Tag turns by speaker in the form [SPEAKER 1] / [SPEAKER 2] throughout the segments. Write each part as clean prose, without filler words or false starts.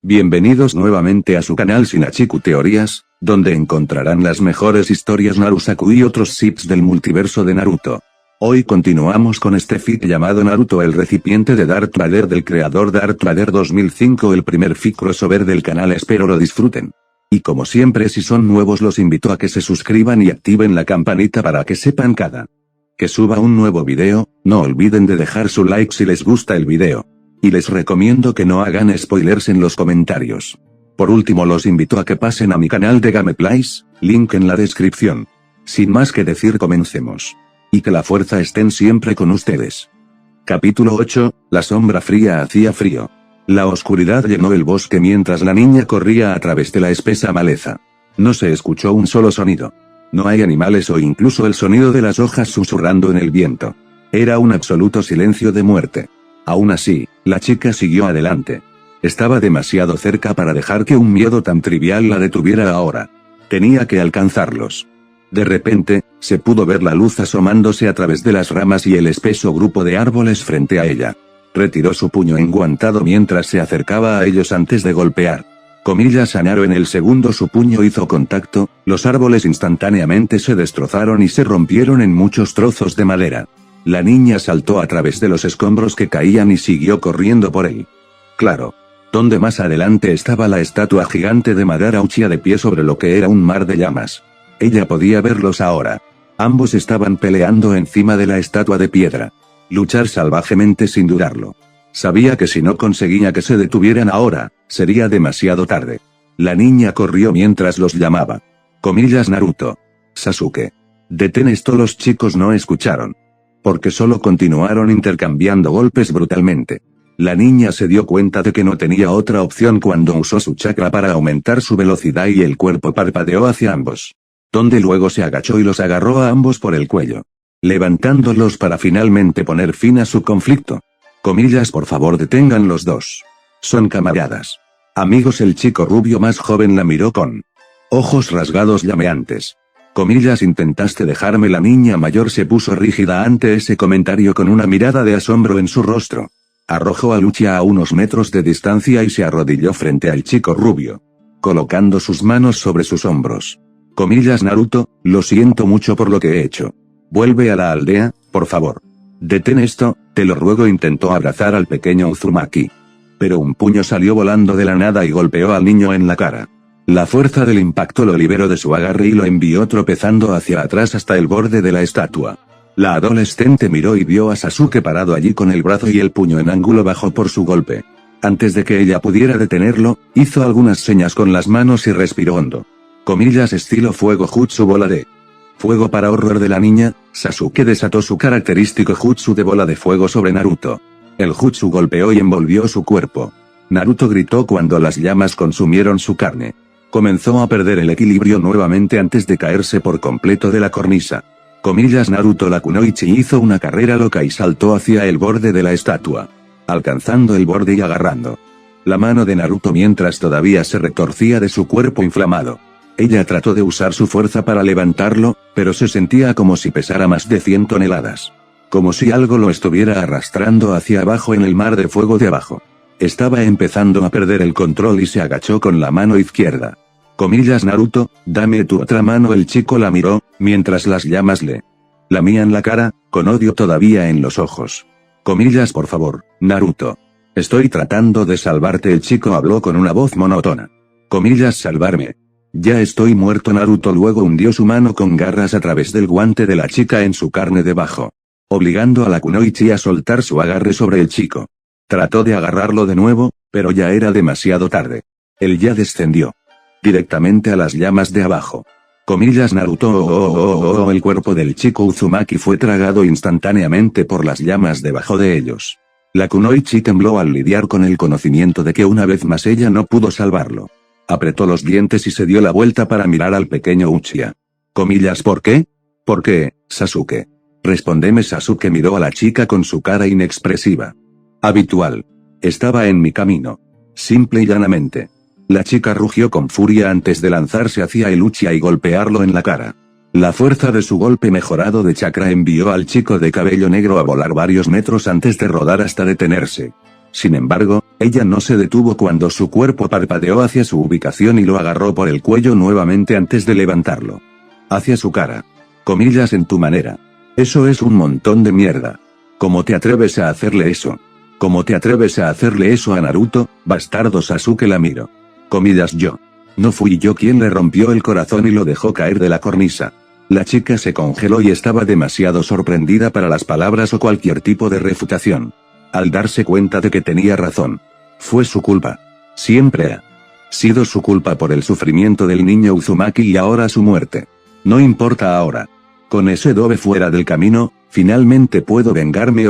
[SPEAKER 1] Bienvenidos nuevamente a su canal Shinachiku Teorías, donde encontrarán las mejores historias Narusaku y otros zips del multiverso de Naruto. Hoy continuamos con este fic llamado Naruto el recipiente de Darth Vader del creador Darth Vader 2005, el primer fic crossover del canal, espero lo disfruten. Y como siempre, si son nuevos los invito a que se suscriban y activen la campanita para que sepan cada que suba un nuevo video. No olviden de dejar su like si les gusta el video. Y les recomiendo que no hagan spoilers en los comentarios. Por último, los invito a que pasen a mi canal de Gameplays, link en la descripción. Sin más que decir, comencemos. Y que la fuerza estén siempre con ustedes. Capítulo 8, la sombra fría hacía frío. La oscuridad llenó el bosque mientras la niña corría a través de la espesa maleza. No se escuchó un solo sonido. No hay animales o incluso el sonido de las hojas susurrando en el viento. Era un absoluto silencio de muerte. Aún así, la chica siguió adelante. Estaba demasiado cerca para dejar que un miedo tan trivial la detuviera ahora. Tenía que alcanzarlos. De repente, se pudo ver la luz asomándose a través de las ramas y el espeso grupo de árboles frente a ella. Retiró su puño enguantado mientras se acercaba a ellos antes de golpear. Sanaro en el segundo su puño hizo contacto, los árboles instantáneamente se destrozaron y se rompieron en muchos trozos de madera. La niña saltó a través de los escombros que caían y siguió corriendo por él. Claro. Donde más adelante estaba la estatua gigante de Madara Uchiha de pie sobre lo que era un mar de llamas. Ella podía verlos ahora. Ambos estaban peleando encima de la estatua de piedra. Luchar salvajemente sin dudarlo. Sabía que si no conseguía que se detuvieran ahora, sería demasiado tarde. La niña corrió mientras los llamaba. Naruto. Sasuke. Detén esto. Los chicos no escucharon. Porque solo continuaron intercambiando golpes brutalmente. La niña se dio cuenta de que no tenía otra opción cuando usó su chakra para aumentar su velocidad y el cuerpo parpadeó hacia ambos. Donde luego se agachó y los agarró a ambos por el cuello. Levantándolos para finalmente poner fin a su conflicto. Por favor, detengan los dos. Son camaradas. Amigos. El chico rubio más joven la miró con ojos rasgados llameantes. Intentaste dejarme. La niña mayor se puso rígida ante ese comentario con una mirada de asombro en su rostro. Arrojó a Uchiha a unos metros de distancia y se arrodilló frente al chico rubio. Colocando sus manos sobre sus hombros. Naruto, lo siento mucho por lo que he hecho. Vuelve a la aldea, por favor. Detén esto, te lo ruego. Intentó abrazar al pequeño Uzumaki. Pero un puño salió volando de la nada y golpeó al niño en la cara. La fuerza del impacto lo liberó de su agarre y lo envió tropezando hacia atrás hasta el borde de la estatua. La adolescente miró y vio a Sasuke parado allí con el brazo y el puño en ángulo bajo por su golpe. Antes de que ella pudiera detenerlo, hizo algunas señas con las manos y respiró hondo. Estilo fuego jutsu bola de fuego. Para horror de la niña, Sasuke desató su característico jutsu de bola de fuego sobre Naruto. El jutsu golpeó y envolvió su cuerpo. Naruto gritó cuando las llamas consumieron su carne. Comenzó a perder el equilibrio nuevamente antes de caerse por completo de la cornisa. Naruto la kunoichi hizo una carrera loca y saltó hacia el borde de la estatua. Alcanzando el borde y agarrando la mano de Naruto mientras todavía se retorcía de su cuerpo inflamado. Ella trató de usar su fuerza para levantarlo, pero se sentía como si pesara más de 100 toneladas. Como si algo lo estuviera arrastrando hacia abajo en el mar de fuego de abajo. Estaba empezando a perder el control y se agachó con la mano izquierda. Naruto, dame tu otra mano. El chico la miró, mientras las llamas le lamían la cara, con odio todavía en los ojos. Por favor, Naruto. Estoy tratando de salvarte. El chico habló con una voz monótona. Salvarme. Ya estoy muerto. Naruto luego hundió su mano con garras a través del guante de la chica en su carne debajo. Obligando a la kunoichi a soltar su agarre sobre el chico. Trató de agarrarlo de nuevo, pero ya era demasiado tarde. Él ya descendió directamente a las llamas de abajo. Naruto. El cuerpo del chico Uzumaki fue tragado instantáneamente por las llamas debajo de ellos. La kunoichi tembló al lidiar con el conocimiento de que una vez más ella no pudo salvarlo. Apretó los dientes y se dio la vuelta para mirar al pequeño Uchiha. ¿Por qué? ¿Por qué, Sasuke? Respóndeme. Sasuke miró a la chica con su cara inexpresiva. Habitual. Estaba en mi camino. Simple y llanamente. La chica rugió con furia antes de lanzarse hacia el Uchiha y golpearlo en la cara. La fuerza de su golpe mejorado de chakra envió al chico de cabello negro a volar varios metros antes de rodar hasta detenerse. Sin embargo, Ella no se detuvo cuando su cuerpo parpadeó hacia su ubicación y lo agarró por el cuello nuevamente antes de levantarlo. Hacia su cara. Comillas en tu manera. Eso es un montón de mierda. ¿Cómo te atreves a hacerle eso? ¿Cómo te atreves a hacerle eso a Naruto, bastardo? Sasuke la miró. Comillas yo. No fui yo quien le rompió el corazón y lo dejó caer de la cornisa. La chica se congeló y estaba demasiado sorprendida para las palabras o cualquier tipo de refutación. Al darse cuenta de que tenía razón. Fue su culpa. Siempre ha sido su culpa por el sufrimiento del niño Uzumaki y ahora su muerte. No importa ahora. Con ese dobe fuera del camino, finalmente puedo vengarme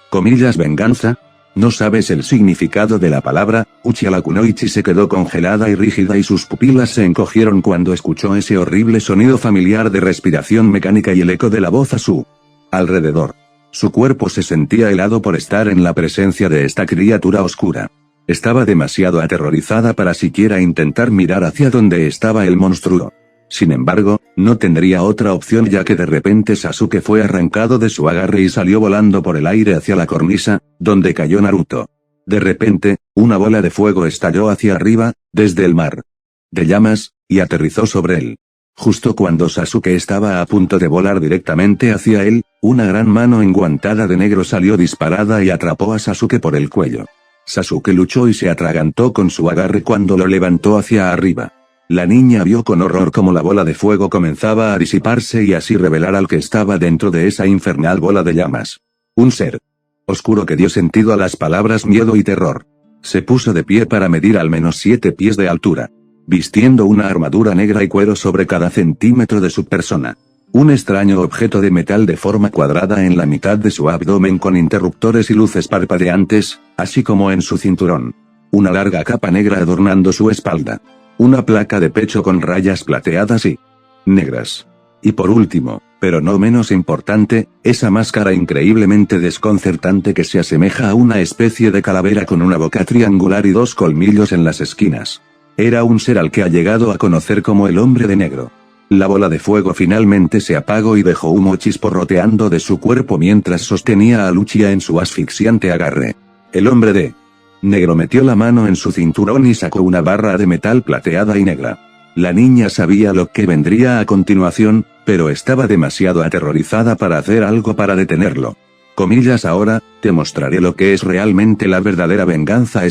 [SPEAKER 1] comillas venganza. ¿No sabes el significado de la palabra? Uchiha Kunoichi se quedó congelada y rígida y sus pupilas se encogieron cuando escuchó ese horrible sonido familiar de respiración mecánica y el eco de la voz a su alrededor. Su cuerpo se sentía helado por estar en la presencia de esta criatura oscura. Estaba demasiado aterrorizada para siquiera intentar mirar hacia donde estaba el monstruo. Sin embargo, no tendría otra opción ya que de repente Sasuke fue arrancado de su agarre y salió volando por el aire hacia la cornisa, donde cayó Naruto. De repente, una bola de fuego estalló hacia arriba, desde el mar de llamas, y aterrizó sobre él. Justo cuando Sasuke estaba a punto de volar directamente hacia él, una gran mano enguantada de negro salió disparada y atrapó a Sasuke por el cuello. Sasuke luchó y se atragantó con su agarre cuando lo levantó hacia arriba. La niña vio con horror cómo la bola de fuego comenzaba a disiparse y así revelar al que estaba dentro de esa infernal bola de llamas. Un ser oscuro que dio sentido a las palabras miedo y terror. Se puso de pie para medir al menos 7 pies de altura. Vistiendo una armadura negra y cuero sobre cada centímetro de su persona. Un extraño objeto de metal de forma cuadrada en la mitad de su abdomen con interruptores y luces parpadeantes, así como en su cinturón. Una larga capa negra adornando su espalda. Una placa de pecho con rayas plateadas y negras. Y por último, pero no menos importante, esa máscara increíblemente desconcertante que se asemeja a una especie de calavera con una boca triangular y 2 colmillos en las esquinas. Era un ser al que ha llegado a conocer como el hombre de negro. La bola de fuego finalmente se apagó y dejó humo chisporroteando de su cuerpo mientras sostenía a Uchiha en su asfixiante agarre. El hombre de negro metió la mano en su cinturón y sacó una barra de metal plateada y negra. La niña sabía lo que vendría a continuación, pero estaba demasiado aterrorizada para hacer algo para detenerlo. Comillas ahora, te mostraré lo que es realmente la verdadera venganza.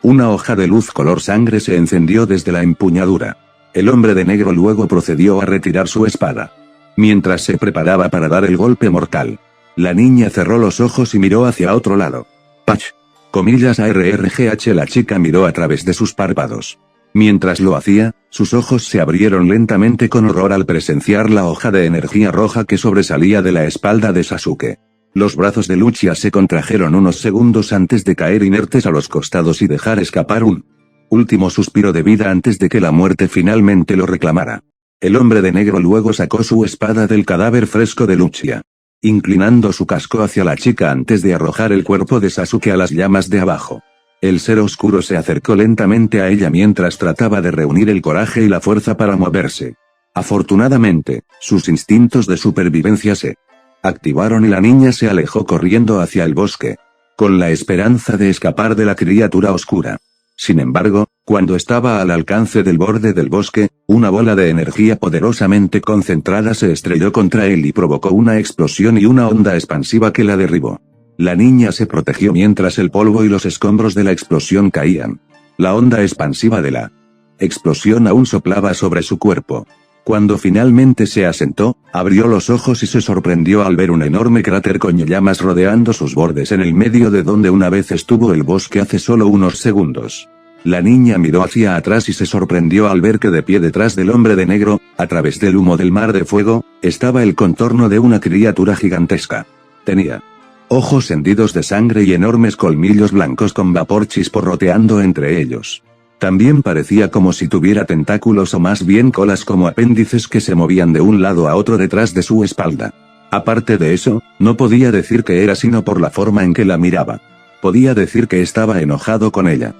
[SPEAKER 1] Una hoja de luz color sangre se encendió desde la empuñadura. El hombre de negro luego procedió a retirar su espada. Mientras se preparaba para dar el golpe mortal, la niña cerró los ojos y miró hacia otro lado. Pach. Comillas ARRGH. La chica miró a través de sus párpados. Mientras lo hacía, sus ojos se abrieron lentamente con horror al presenciar la hoja de energía roja que sobresalía de la espalda de Sasuke. Los brazos de Uchiha se contrajeron unos segundos antes de caer inertes a los costados y dejar escapar un último suspiro de vida antes de que la muerte finalmente lo reclamara. El hombre de negro luego sacó su espada del cadáver fresco de Uchiha. Inclinando su casco hacia la chica antes de arrojar el cuerpo de Sasuke a las llamas de abajo. El ser oscuro se acercó lentamente a ella mientras trataba de reunir el coraje y la fuerza para moverse. Afortunadamente, sus instintos de supervivencia se activaron y la niña se alejó corriendo hacia el bosque, con la esperanza de escapar de la criatura oscura. Sin embargo, cuando estaba al alcance del borde del bosque, una bola de energía poderosamente concentrada se estrelló contra él y provocó una explosión y una onda expansiva que la derribó. La niña se protegió mientras el polvo y los escombros de la explosión caían. La onda expansiva de la explosión aún soplaba sobre su cuerpo. Cuando finalmente se asentó, abrió los ojos y se sorprendió al ver un enorme cráter con llamas rodeando sus bordes en el medio de donde una vez estuvo el bosque hace solo unos segundos. La niña miró hacia atrás y se sorprendió al ver que de pie detrás del hombre de negro, a través del humo del mar de fuego, estaba el contorno de una criatura gigantesca. Tenía ojos hendidos de sangre y enormes colmillos blancos con vapor chisporroteando entre ellos. También parecía como si tuviera tentáculos o más bien colas como apéndices que se movían de un lado a otro detrás de su espalda. Aparte de eso, no podía decir que era sino por la forma en que la miraba. Podía decir que estaba enojado con ella.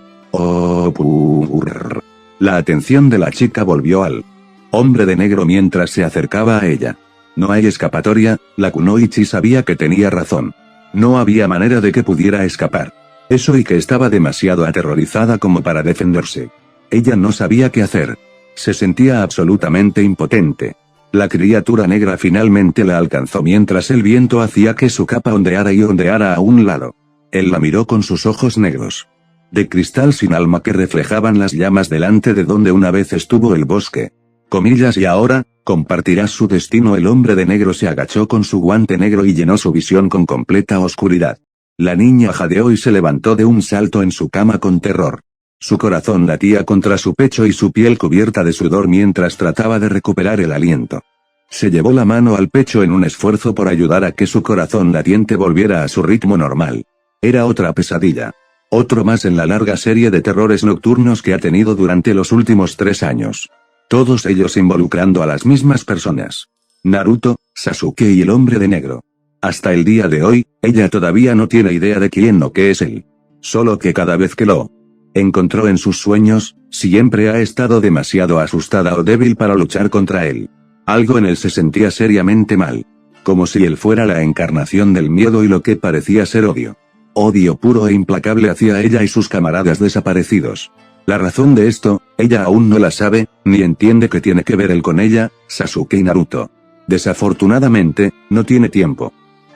[SPEAKER 1] La atención de la chica volvió al hombre de negro mientras se acercaba a ella. No hay escapatoria, la Kunoichi sabía que tenía razón. No había manera de que pudiera escapar. Eso y que estaba demasiado aterrorizada como para defenderse. Ella no sabía qué hacer. Se sentía absolutamente impotente. La criatura negra finalmente la alcanzó mientras el viento hacía que su capa ondeara y ondeara a un lado. Él la miró con sus ojos negros de cristal sin alma que reflejaban las llamas delante de donde una vez estuvo el bosque. Comillas, y ahora, compartirás su destino. El hombre de negro se agachó con su guante negro y llenó su visión con completa oscuridad. La niña jadeó y se levantó de un salto en su cama con terror. Su corazón latía contra su pecho y su piel cubierta de sudor mientras trataba de recuperar el aliento. Se llevó la mano al pecho en un esfuerzo por ayudar a que su corazón latiente volviera a su ritmo normal. Era otra pesadilla. Otro más en la larga serie de terrores nocturnos que ha tenido durante los últimos 3 años. Todos ellos involucrando a las mismas personas. Naruto, Sasuke y el hombre de negro. Hasta el día de hoy, ella todavía no tiene idea de quién o qué es él. Solo que cada vez que lo encontró en sus sueños, siempre ha estado demasiado asustada o débil para luchar contra él. Algo en él se sentía seriamente mal. Como si él fuera la encarnación del miedo y lo que parecía ser odio. Odio puro e implacable hacia ella y sus camaradas desaparecidos. La razón de esto, ella aún no la sabe, ni entiende que tiene que ver él con ella, Sasuke y Naruto. Desafortunadamente, no tiene tiempo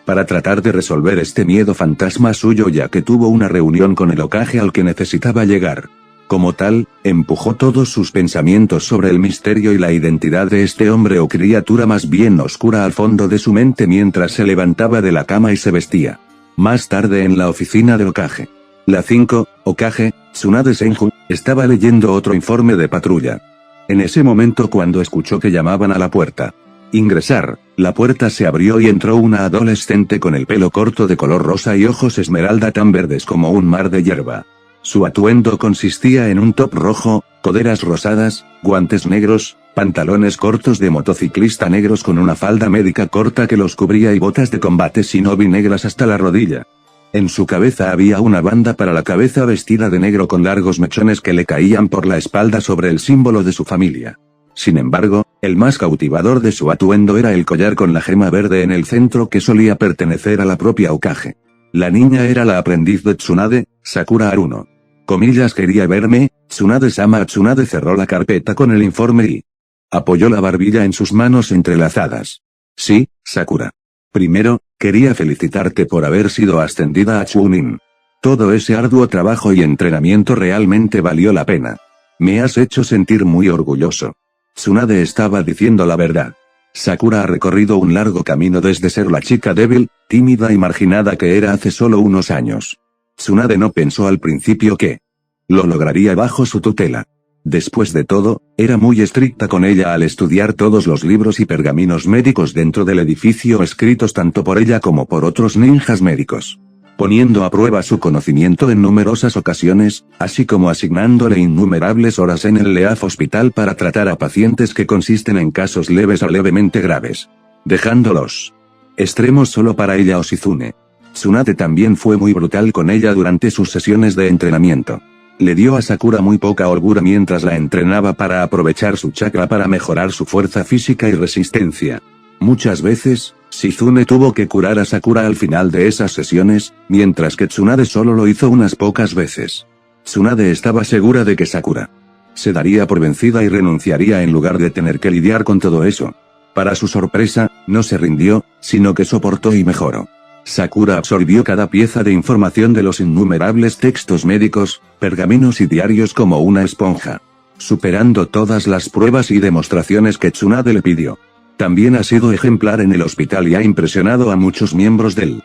[SPEAKER 1] para tratar de resolver este miedo fantasma suyo, ya que tuvo una reunión con el Hokage al que necesitaba llegar. Como tal, empujó todos sus pensamientos sobre el misterio y la identidad de este hombre o criatura más bien oscura al fondo de su mente mientras se levantaba de la cama y se vestía. Más tarde en la oficina de Hokage. La 5, Hokage, Tsunade Senju, estaba leyendo otro informe de patrulla. En ese momento cuando escuchó que llamaban a la puerta. Ingresar, la puerta se abrió y entró una adolescente con el pelo corto de color rosa y ojos esmeralda tan verdes como un mar de hierba. Su atuendo consistía en un top rojo, coderas rosadas, guantes negros, pantalones cortos de motociclista negros con una falda médica corta que los cubría y botas de combate shinobi negras hasta la rodilla. En su cabeza había una banda para la cabeza vestida de negro con largos mechones que le caían por la espalda sobre el símbolo de su familia. Sin embargo, el más cautivador de su atuendo era el collar con la gema verde en el centro que solía pertenecer a la propia Hokage. La niña era la aprendiz de Tsunade, Sakura Haruno. Comillas, quería verme, Tsunade-sama. Tsunade cerró la carpeta con el informe y apoyó la barbilla en sus manos entrelazadas. Sí, Sakura. Primero, quería felicitarte por haber sido ascendida a Chunin. Todo ese arduo trabajo y entrenamiento realmente valió la pena. Me has hecho sentir muy orgulloso. Tsunade estaba diciendo la verdad. Sakura ha recorrido un largo camino desde ser la chica débil, tímida y marginada que era hace solo unos años. Tsunade no pensó al principio que lo lograría bajo su tutela. Después de todo, era muy estricta con ella al estudiar todos los libros y pergaminos médicos dentro del edificio escritos tanto por ella como por otros ninjas médicos. Poniendo a prueba su conocimiento en numerosas ocasiones, así como asignándole innumerables horas en el Leaf Hospital para tratar a pacientes que consisten en casos leves a levemente graves. Dejándolos extremos solo para ella o Shizune. Tsunade también fue muy brutal con ella durante sus sesiones de entrenamiento. Le dio a Sakura muy poca holgura mientras la entrenaba para aprovechar su chakra para mejorar su fuerza física y resistencia. Muchas veces, Shizune tuvo que curar a Sakura al final de esas sesiones, mientras que Tsunade solo lo hizo unas pocas veces. Tsunade estaba segura de que Sakura se daría por vencida y renunciaría en lugar de tener que lidiar con todo eso. Para su sorpresa, no se rindió, sino que soportó y mejoró. Sakura absorbió cada pieza de información de los innumerables textos médicos, pergaminos y diarios como una esponja, superando todas las pruebas y demostraciones que Tsunade le pidió. También ha sido ejemplar en el hospital y ha impresionado a muchos miembros del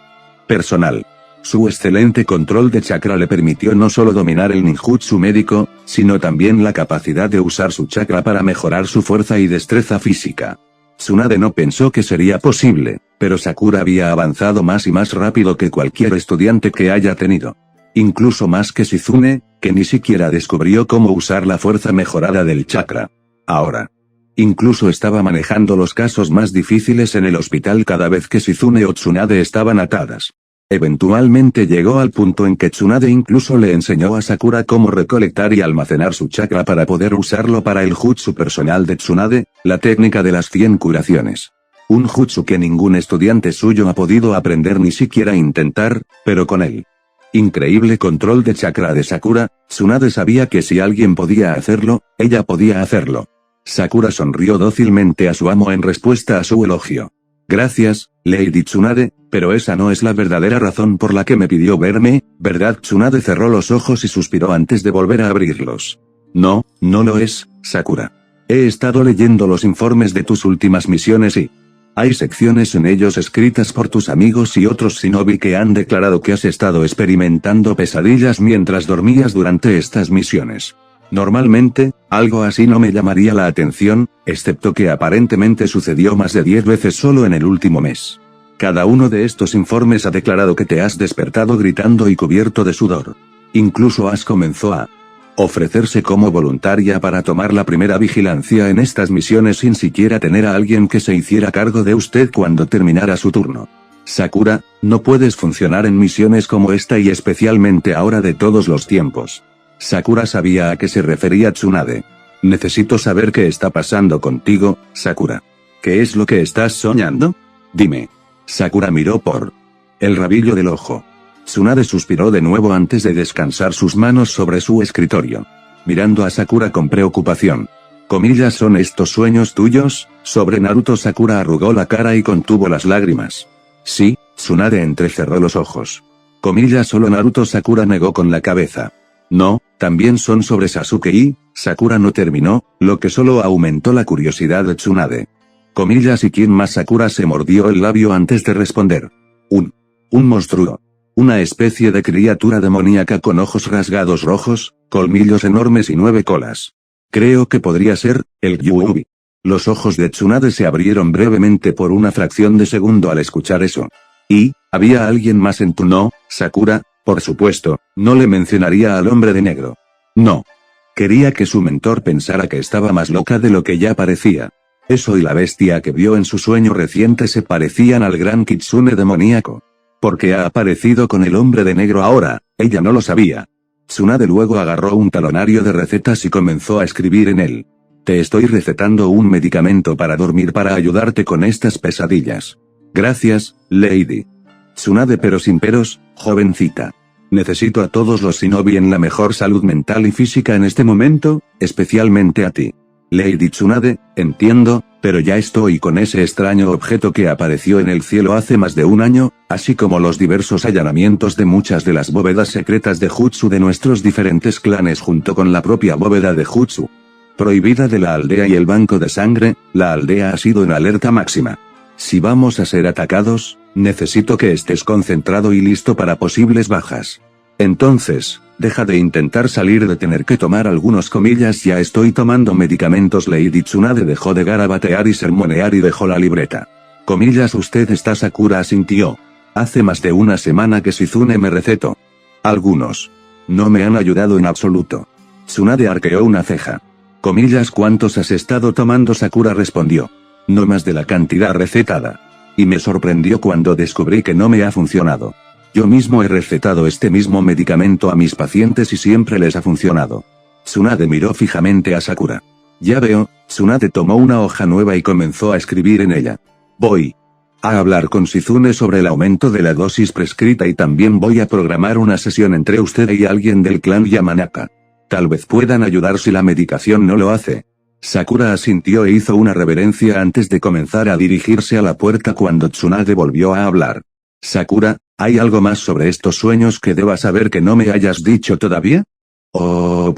[SPEAKER 1] personal. Su excelente control de chakra le permitió no solo dominar el ninjutsu médico, sino también la capacidad de usar su chakra para mejorar su fuerza y destreza física. Tsunade no pensó que sería posible, pero Sakura había avanzado más y más rápido que cualquier estudiante que haya tenido. Incluso más que Shizune, que ni siquiera descubrió cómo usar la fuerza mejorada del chakra. Ahora, incluso estaba manejando los casos más difíciles en el hospital cada vez que Shizune o Tsunade estaban atadas. Eventualmente llegó al punto en que Tsunade incluso le enseñó a Sakura cómo recolectar y almacenar su chakra para poder usarlo para el jutsu personal de Tsunade, la técnica de las 100 curaciones. Un jutsu que ningún estudiante suyo ha podido aprender ni siquiera intentar, pero con él. Increíble control de chakra de Sakura, Tsunade sabía que si alguien podía hacerlo, ella podía hacerlo. Sakura sonrió dócilmente a su amo en respuesta a su elogio. Gracias, Lady Tsunade, pero esa no es la verdadera razón por la que me pidió verme, ¿verdad? Tsunade cerró los ojos y suspiró antes de volver a abrirlos. No, no lo es, Sakura. He estado leyendo los informes de tus últimas misiones y... hay secciones en ellos escritas por tus amigos y otros shinobi que han declarado que has estado experimentando pesadillas mientras dormías durante estas misiones. Normalmente, algo así no me llamaría la atención, excepto que aparentemente sucedió más de 10 veces solo en el último mes. Cada uno de estos informes ha declarado que te has despertado gritando y cubierto de sudor. Incluso has comenzado a ofrecerse como voluntaria para tomar la primera vigilancia en estas misiones sin siquiera tener a alguien que se hiciera cargo de usted cuando terminara su turno. Sakura, no puedes funcionar en misiones como esta y especialmente ahora de todos los tiempos. Sakura sabía a qué se refería Tsunade. Necesito saber qué está pasando contigo, Sakura. ¿Qué es lo que estás soñando? Dime. Sakura miró por el rabillo del ojo. Tsunade suspiró de nuevo antes de descansar sus manos sobre su escritorio. Mirando a Sakura con preocupación. Comillas, ¿son estos sueños tuyos? Sobre Naruto. Sakura arrugó la cara y contuvo las lágrimas. Sí, Tsunade entrecerró los ojos. Comillas, solo Naruto. Sakura negó con la cabeza. No, también son sobre Sasuke y... Sakura no terminó, lo que solo aumentó la curiosidad de Tsunade. Comillas, ¿y quién más? Sakura se mordió el labio antes de responder. Un monstruo. Una especie de criatura demoníaca con ojos rasgados rojos, colmillos enormes y 9 colas. Creo que podría ser, el Kyuubi. Los ojos de Tsunade se abrieron brevemente por una fracción de segundo al escuchar eso. ¿Y, había alguien más en tu no, Sakura? Por supuesto, no le mencionaría al hombre de negro. No. Quería que su mentor pensara que estaba más loca de lo que ya parecía. Eso y la bestia que vio en su sueño reciente se parecían al gran kitsune demoníaco. Porque ha aparecido con el hombre de negro ahora, ella no lo sabía. Tsunade luego agarró un talonario de recetas y comenzó a escribir en él. Te estoy recetando un medicamento para dormir para ayudarte con estas pesadillas. Gracias, Lady. Tsunade, pero sin peros, jovencita. Necesito a todos los shinobi en la mejor salud mental y física en este momento, especialmente a ti. Lady Tsunade, entiendo, pero ya estoy con ese extraño objeto que apareció en el cielo hace más de un año, así como los diversos allanamientos de muchas de las bóvedas secretas de Jutsu de nuestros diferentes clanes junto con la propia bóveda de Jutsu prohibida de la aldea y el banco de sangre. La aldea ha sido en alerta máxima. Si vamos a ser atacados, necesito que estés concentrado y listo para posibles bajas. Entonces, deja de intentar salir de tener que tomar algunos comillas. Ya estoy tomando medicamentos. Lady Tsunade dejó de garabatear y sermonear y dejó la libreta. Comillas, usted está. Sakura asintió. Hace más de una semana que Shizune me recetó. Algunos. No me han ayudado en absoluto. Tsunade arqueó una ceja. Comillas, ¿cuántos has estado tomando? Sakura respondió. No más de la cantidad recetada. Y me sorprendió cuando descubrí que no me ha funcionado. Yo mismo he recetado este mismo medicamento a mis pacientes y siempre les ha funcionado. Tsunade miró fijamente a Sakura. Ya veo. Tsunade tomó una hoja nueva y comenzó a escribir en ella. Voy a hablar con Shizune sobre el aumento de la dosis prescrita y también voy a programar una sesión entre usted y alguien del clan Yamanaka. Tal vez puedan ayudar si la medicación no lo hace. Sakura asintió e hizo una reverencia antes de comenzar a dirigirse a la puerta cuando Tsunade volvió a hablar. Sakura, ¿hay algo más sobre estos sueños que deba saber que no me hayas dicho todavía? Oh,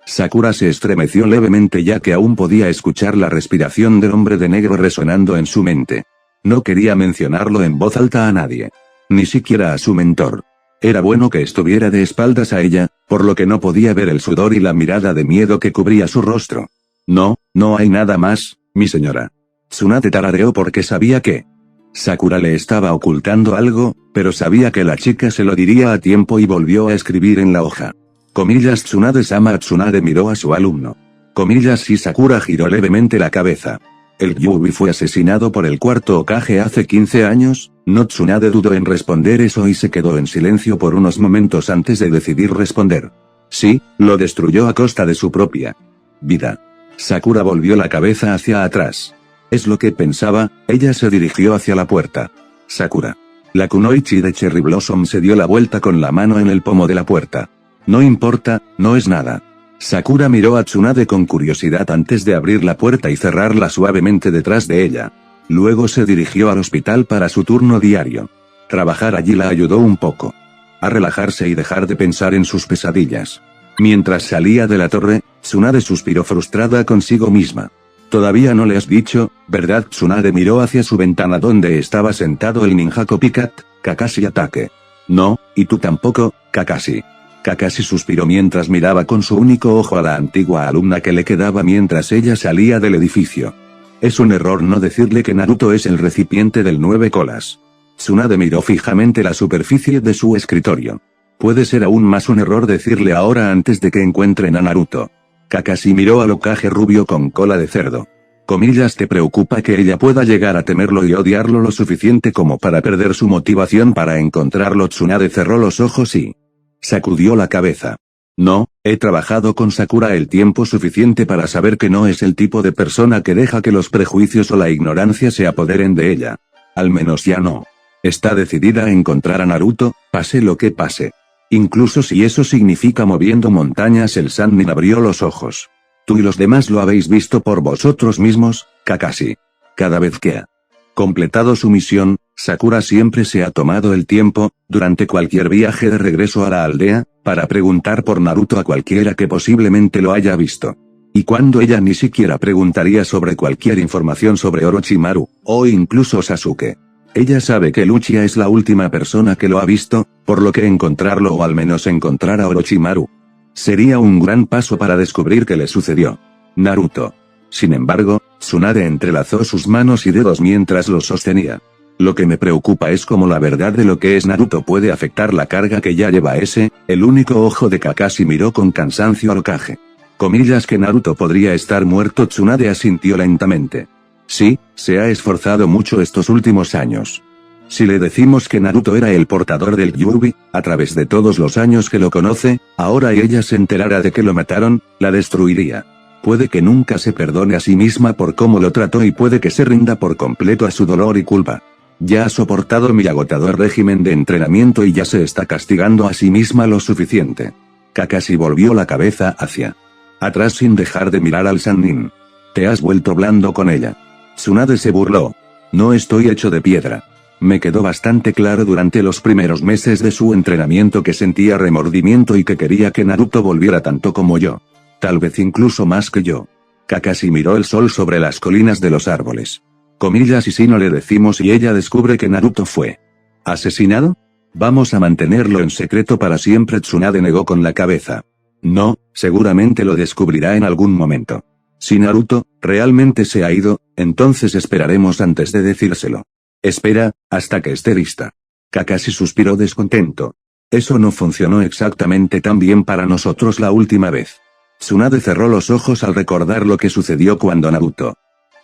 [SPEAKER 1] Sakura se estremeció levemente ya que aún podía escuchar la respiración del hombre de negro resonando en su mente. No quería mencionarlo en voz alta a nadie. Ni siquiera a su mentor. Era bueno que estuviera de espaldas a ella, por lo que no podía ver el sudor y la mirada de miedo que cubría su rostro. No, no hay nada más, mi señora. Tsunade tarareó porque sabía que Sakura le estaba ocultando algo, pero sabía que la chica se lo diría a tiempo y volvió a escribir en la hoja. Comillas, Tsunade-sama. Tsunade miró a su alumno. Comillas, y Sakura giró levemente la cabeza. El Kyuubi fue asesinado por el cuarto Hokage hace 15 años, no. Tsunade dudó en responder eso y se quedó en silencio por unos momentos antes de decidir responder. Sí, lo destruyó a costa de su propia vida. Sakura volvió la cabeza hacia atrás. Es lo que pensaba, ella se dirigió hacia la puerta. Sakura. La kunoichi de Cherry Blossom se dio la vuelta con la mano en el pomo de la puerta. No importa, no es nada. Sakura miró a Tsunade con curiosidad antes de abrir la puerta y cerrarla suavemente detrás de ella. Luego se dirigió al hospital para su turno diario. Trabajar allí la ayudó un poco a relajarse y dejar de pensar en sus pesadillas. Mientras salía de la torre, Tsunade suspiró frustrada consigo misma. Todavía no le has dicho, ¿verdad? Tsunade miró hacia su ventana donde estaba sentado el ninja Copycat, Kakashi Ataque. No, y tú tampoco, Kakashi. Kakashi suspiró mientras miraba con su único ojo a la antigua alumna que le quedaba mientras ella salía del edificio. Es un error no decirle que Naruto es el recipiente del 9 colas. Tsunade miró fijamente la superficie de su escritorio. Puede ser aún más un error decirle ahora antes de que encuentren a Naruto. Kakashi miró al Hokage rubio con cola de cerdo. Comillas, ¿te preocupa que ella pueda llegar a temerlo y odiarlo lo suficiente como para perder su motivación para encontrarlo? Tsunade cerró los ojos y sacudió la cabeza. No, he trabajado con Sakura el tiempo suficiente para saber que no es el tipo de persona que deja que los prejuicios o la ignorancia se apoderen de ella. Al menos ya no. Está decidida a encontrar a Naruto, pase lo que pase. Incluso si eso significa moviendo montañas. El Sannin abrió los ojos. Tú y los demás lo habéis visto por vosotros mismos, Kakashi. Cada vez que ha completado su misión, Sakura siempre se ha tomado el tiempo, durante cualquier viaje de regreso a la aldea, para preguntar por Naruto a cualquiera que posiblemente lo haya visto. Y cuando ella ni siquiera preguntaría sobre cualquier información sobre Orochimaru, o incluso Sasuke. Ella sabe que Luchia es la última persona que lo ha visto, por lo que encontrarlo o al menos encontrar a Orochimaru sería un gran paso para descubrir qué le sucedió. Naruto. Sin embargo, Tsunade entrelazó sus manos y dedos mientras los sostenía. Lo que me preocupa es cómo la verdad de lo que es Naruto puede afectar la carga que ya lleva ese. El único ojo de Kakashi miró con cansancio al Hokage. Comillas, que Naruto podría estar muerto. Tsunade asintió lentamente. Sí, se ha esforzado mucho estos últimos años. Si le decimos que Naruto era el portador del Kyuubi, a través de todos los años que lo conoce, ahora y ella se enterara de que lo mataron, la destruiría. Puede que nunca se perdone a sí misma por cómo lo trató y puede que se rinda por completo a su dolor y culpa. Ya ha soportado mi agotador régimen de entrenamiento y ya se está castigando a sí misma lo suficiente. Kakashi volvió la cabeza hacia atrás sin dejar de mirar al Sannin. Te has vuelto blando con ella. Tsunade se burló. No estoy hecho de piedra. Me quedó bastante claro durante los primeros meses de su entrenamiento que sentía remordimiento y que quería que Naruto volviera tanto como yo. Tal vez incluso más que yo. Kakashi miró el sol sobre las colinas de los árboles. Comillas, y si no le decimos y ella descubre que Naruto fue asesinado, vamos a mantenerlo en secreto para siempre. Tsunade negó con la cabeza. No, seguramente lo descubrirá en algún momento. Si Naruto realmente se ha ido, entonces esperaremos antes de decírselo. Espera, hasta que esté lista. Kakashi suspiró descontento. Eso no funcionó exactamente tan bien para nosotros la última vez. Tsunade cerró los ojos al recordar lo que sucedió cuando Naruto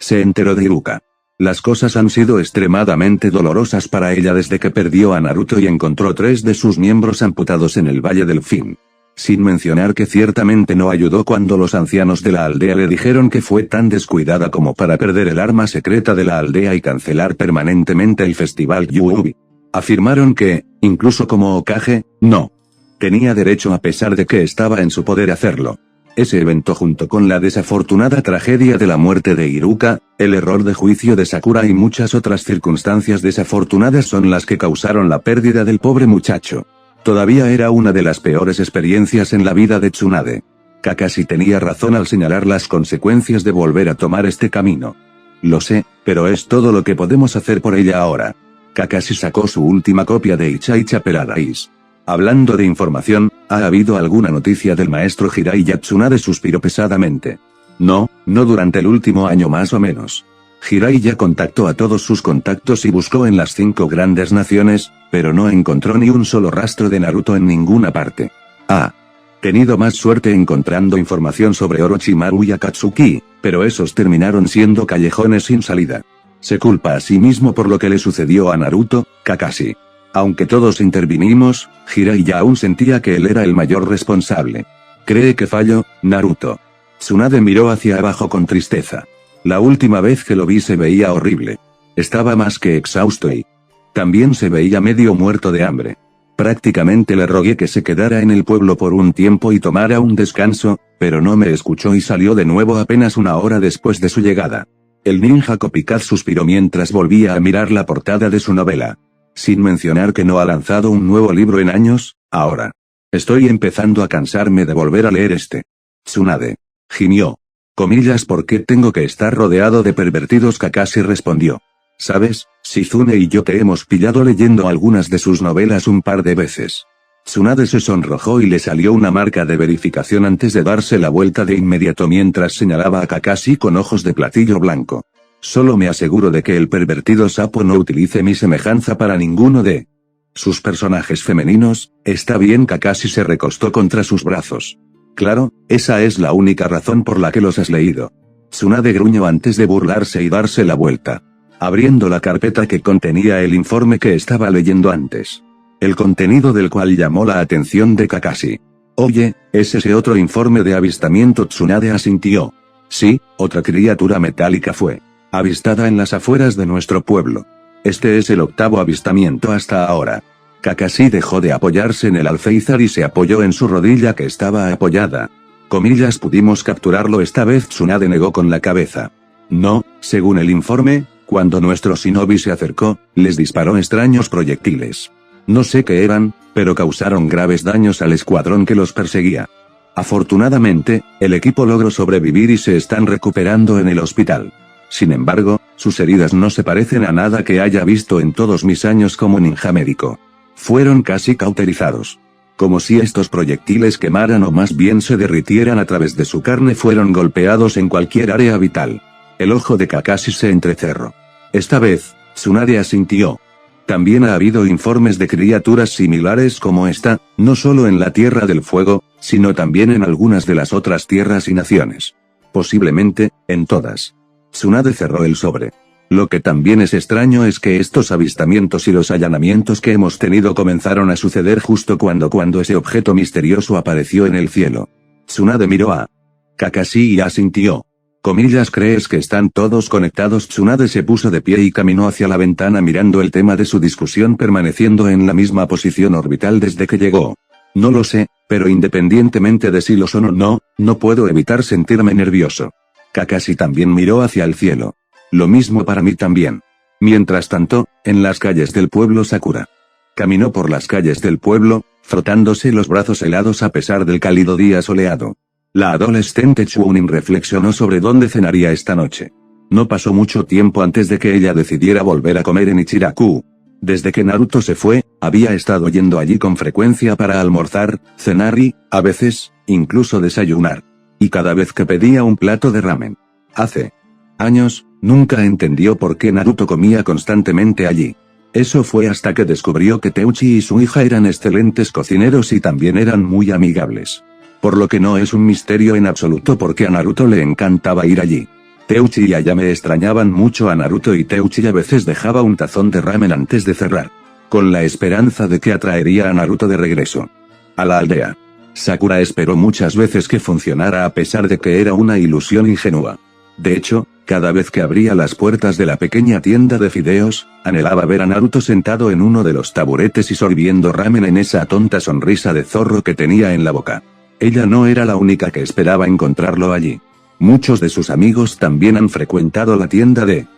[SPEAKER 1] se enteró de Iruka. Las cosas han sido extremadamente dolorosas para ella desde que perdió a Naruto y encontró 3 de sus miembros amputados en el Valle del Fin. Sin mencionar que ciertamente no ayudó cuando los ancianos de la aldea le dijeron que fue tan descuidada como para perder el arma secreta de la aldea y cancelar permanentemente el festival Kyuubi. Afirmaron que, incluso como Hokage, no tenía derecho a pesar de que estaba en su poder hacerlo. Ese evento junto con la desafortunada tragedia de la muerte de Iruka, el error de juicio de Sakura y muchas otras circunstancias desafortunadas son las que causaron la pérdida del pobre muchacho. Todavía era una de las peores experiencias en la vida de Tsunade. Kakashi tenía razón al señalar las consecuencias de volver a tomar este camino. Lo sé, pero es todo lo que podemos hacer por ella ahora. Kakashi sacó su última copia de Ichaicha Paradise. Hablando de información, ¿ha habido alguna noticia del maestro Jiraiya? Tsunade suspiró pesadamente. No, no durante el último año más o menos. Jiraiya contactó a todos sus contactos y buscó en las 5 grandes naciones, pero no encontró ni un solo rastro de Naruto en ninguna parte. Ha tenido más suerte encontrando información sobre Orochimaru y Akatsuki, pero esos terminaron siendo callejones sin salida. Se culpa a sí mismo por lo que le sucedió a Naruto, Kakashi. Aunque todos intervinimos, Jiraiya aún sentía que él era el mayor responsable. ¿Cree que falló, Naruto? Tsunade miró hacia abajo con tristeza. La última vez que lo vi se veía horrible. Estaba más que exhausto y también se veía medio muerto de hambre. Prácticamente le rogué que se quedara en el pueblo por un tiempo y tomara un descanso, pero no me escuchó y salió de nuevo apenas una hora después de su llegada. El ninja Copycat suspiró mientras volvía a mirar la portada de su novela. Sin mencionar que no ha lanzado un nuevo libro en años, ahora. Estoy empezando a cansarme de volver a leer este. Tsunade. Gimió. Comillas, ¿por qué tengo que estar rodeado de pervertidos? Kakashi respondió. ¿Sabes, Shizune y yo te hemos pillado leyendo algunas de sus novelas un par de veces? Tsunade se sonrojó y le salió una marca de verificación antes de darse la vuelta de inmediato mientras señalaba a Kakashi con ojos de platillo blanco. Solo me aseguro de que el pervertido sapo no utilice mi semejanza para ninguno de sus personajes femeninos. Está bien. Kakashi se recostó contra sus brazos. Claro, esa es la única razón por la que los has leído. Tsunade gruñó antes de burlarse y darse la vuelta, abriendo la carpeta que contenía el informe que estaba leyendo antes. El contenido del cual llamó la atención de Kakashi. Oye, ¿es ese otro informe de avistamiento? Tsunade asintió. Sí, otra criatura metálica fue avistada en las afueras de nuestro pueblo. Este es el 8º avistamiento hasta ahora. Kakashi dejó de apoyarse en el alféizar y se apoyó en su rodilla que estaba apoyada. Comillas, pudimos capturarlo esta vez. Tsunade negó con la cabeza. No, según el informe, cuando nuestro shinobi se acercó, les disparó extraños proyectiles. No sé qué eran, pero causaron graves daños al escuadrón que los perseguía. Afortunadamente, el equipo logró sobrevivir y se están recuperando en el hospital. Sin embargo, sus heridas no se parecen a nada que haya visto en todos mis años como ninja médico. Fueron casi cauterizados. Como si estos proyectiles quemaran o más bien se derritieran a través de su carne. Fueron golpeados en cualquier área vital. El ojo de Kakashi se entrecerró. Esta vez, Tsunade asintió. También ha habido informes de criaturas similares como esta, no solo en la Tierra del Fuego, sino también en algunas de las otras tierras y naciones. Posiblemente, en todas. Tsunade cerró el sobre. Lo que también es extraño es que estos avistamientos y los allanamientos que hemos tenido comenzaron a suceder justo cuando ese objeto misterioso apareció en el cielo. Tsunade miró a Kakashi y asintió. Comillas, ¿crees que están todos conectados? Tsunade se puso de pie y caminó hacia la ventana mirando el tema de su discusión, permaneciendo en la misma posición orbital desde que llegó. No lo sé, pero independientemente de si lo son o no, no puedo evitar sentirme nervioso. Kakashi también miró hacia el cielo. Lo mismo para mí también. Mientras tanto, en las calles del pueblo Sakura caminó por las calles del pueblo, frotándose los brazos helados a pesar del cálido día soleado. La adolescente Chunin reflexionó sobre dónde cenaría esta noche. No pasó mucho tiempo antes de que ella decidiera volver a comer en Ichiraku. Desde que Naruto se fue, había estado yendo allí con frecuencia para almorzar, cenar y, a veces, incluso desayunar. Y cada vez que pedía un plato de ramen. Hace años, nunca entendió por qué Naruto comía constantemente allí. Eso fue hasta que descubrió que Teuchi y su hija eran excelentes cocineros y también eran muy amigables. Por lo que no es un misterio en absoluto por qué a Naruto le encantaba ir allí. Teuchi y Ayame extrañaban mucho a Naruto y Teuchi a veces dejaba un tazón de ramen antes de cerrar, con la esperanza de que atraería a Naruto de regreso a la aldea. Sakura esperó muchas veces que funcionara a pesar de que era una ilusión ingenua. De hecho, cada vez que abría las puertas de la pequeña tienda de fideos, anhelaba ver a Naruto sentado en uno de los taburetes y sorbiendo ramen en esa tonta sonrisa de zorro que tenía en la boca. Ella no era la única que esperaba encontrarlo allí. Muchos de sus amigos también han frecuentado la tienda de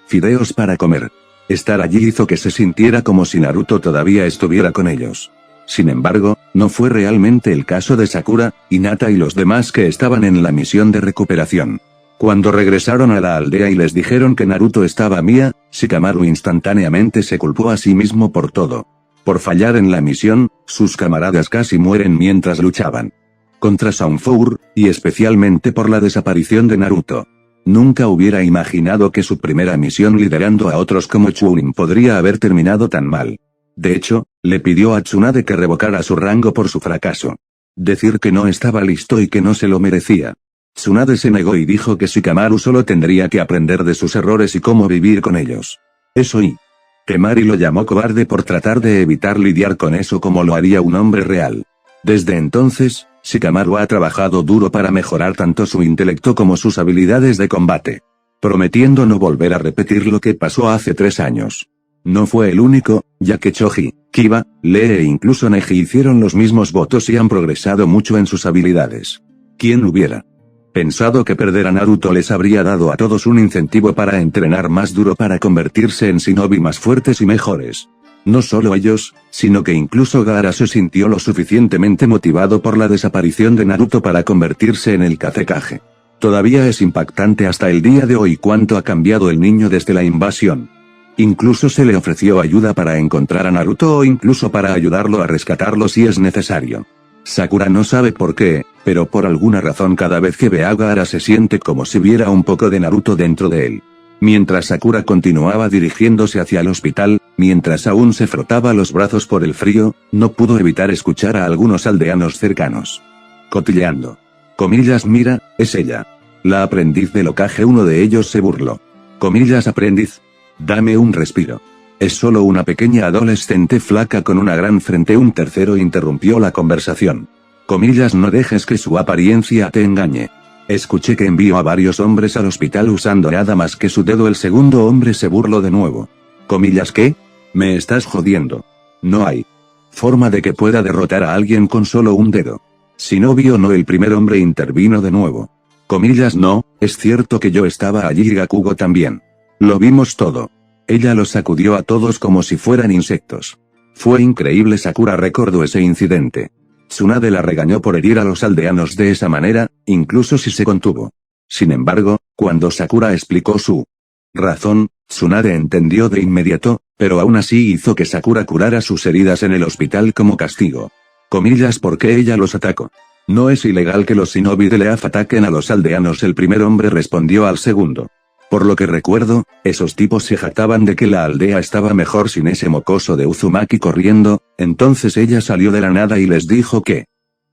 [SPEAKER 1] fideos para comer. Estar allí hizo que se sintiera como si Naruto todavía estuviera con ellos. Sin embargo, no fue realmente el caso de Sakura, Hinata y los demás que estaban en la misión de recuperación. Cuando regresaron a la aldea y les dijeron que Naruto estaba Mía, Shikamaru instantáneamente se culpó a sí mismo por todo. Por fallar en la misión, sus camaradas casi mueren mientras luchaban contra Soundfour, y especialmente por la desaparición de Naruto. Nunca hubiera imaginado que su primera misión liderando a otros como Chunin podría haber terminado tan mal. De hecho, le pidió a Tsunade que revocara su rango por su fracaso. Decir que no estaba listo y que no se lo merecía. Tsunade se negó y dijo que Shikamaru solo tendría que aprender de sus errores y cómo vivir con ellos. Eso y Temari lo llamó cobarde por tratar de evitar lidiar con eso como lo haría un hombre real. Desde entonces, Shikamaru ha trabajado duro para mejorar tanto su intelecto como sus habilidades de combate. prometiendo no volver a repetir lo que pasó hace 3 años. No fue el único, ya que Choji, Kiba, Lee e incluso Neji hicieron los mismos votos y han progresado mucho en sus habilidades. ¿Quién hubiera pensado que perder a Naruto les habría dado a todos un incentivo para entrenar más duro para convertirse en shinobi más fuertes y mejores? No solo ellos, sino que incluso Gaara se sintió lo suficientemente motivado por la desaparición de Naruto para convertirse en el Kazekage. Todavía es impactante hasta el día de hoy cuánto ha cambiado el niño desde la invasión. Incluso se le ofreció ayuda para encontrar a Naruto o incluso para ayudarlo a rescatarlo si es necesario. Sakura no sabe por qué, pero por alguna razón cada vez que ve a Gaara se siente como si viera un poco de Naruto dentro de él. Mientras Sakura continuaba dirigiéndose hacia el hospital, mientras aún se frotaba los brazos por el frío, no pudo evitar escuchar a algunos aldeanos cercanos cotilleando. Comillas, mira, es ella. La aprendiz del Hokage. Uno de ellos se burló. Comillas, aprendiz. Dame un respiro. Es solo una pequeña adolescente flaca con una gran frente. Un tercero interrumpió la conversación. Comillas, no dejes que su apariencia te engañe. Escuché que envió a varios hombres al hospital usando nada más que su dedo. El segundo hombre se burló de nuevo. Comillas, ¿qué? Me estás jodiendo. No hay forma de que pueda derrotar a alguien con solo un dedo. Shinobi o no. El primer hombre intervino de nuevo. Comillas, no, es cierto que yo estaba allí y Gakugo también. Lo vimos todo. Ella los sacudió a todos como si fueran insectos. Fue increíble. Sakura recordó ese incidente. Tsunade la regañó por herir a los aldeanos de esa manera, incluso si se contuvo. Sin embargo, cuando Sakura explicó su razón, Tsunade entendió de inmediato, pero aún así hizo que Sakura curara sus heridas en el hospital como castigo. Comillas, ¿por qué ella los atacó? No es ilegal que los shinobi de Leaf ataquen a los aldeanos. El primer hombre respondió al segundo. Por lo que recuerdo, esos tipos se jactaban de que la aldea estaba mejor sin ese mocoso de Uzumaki corriendo, entonces ella salió de la nada y les dijo que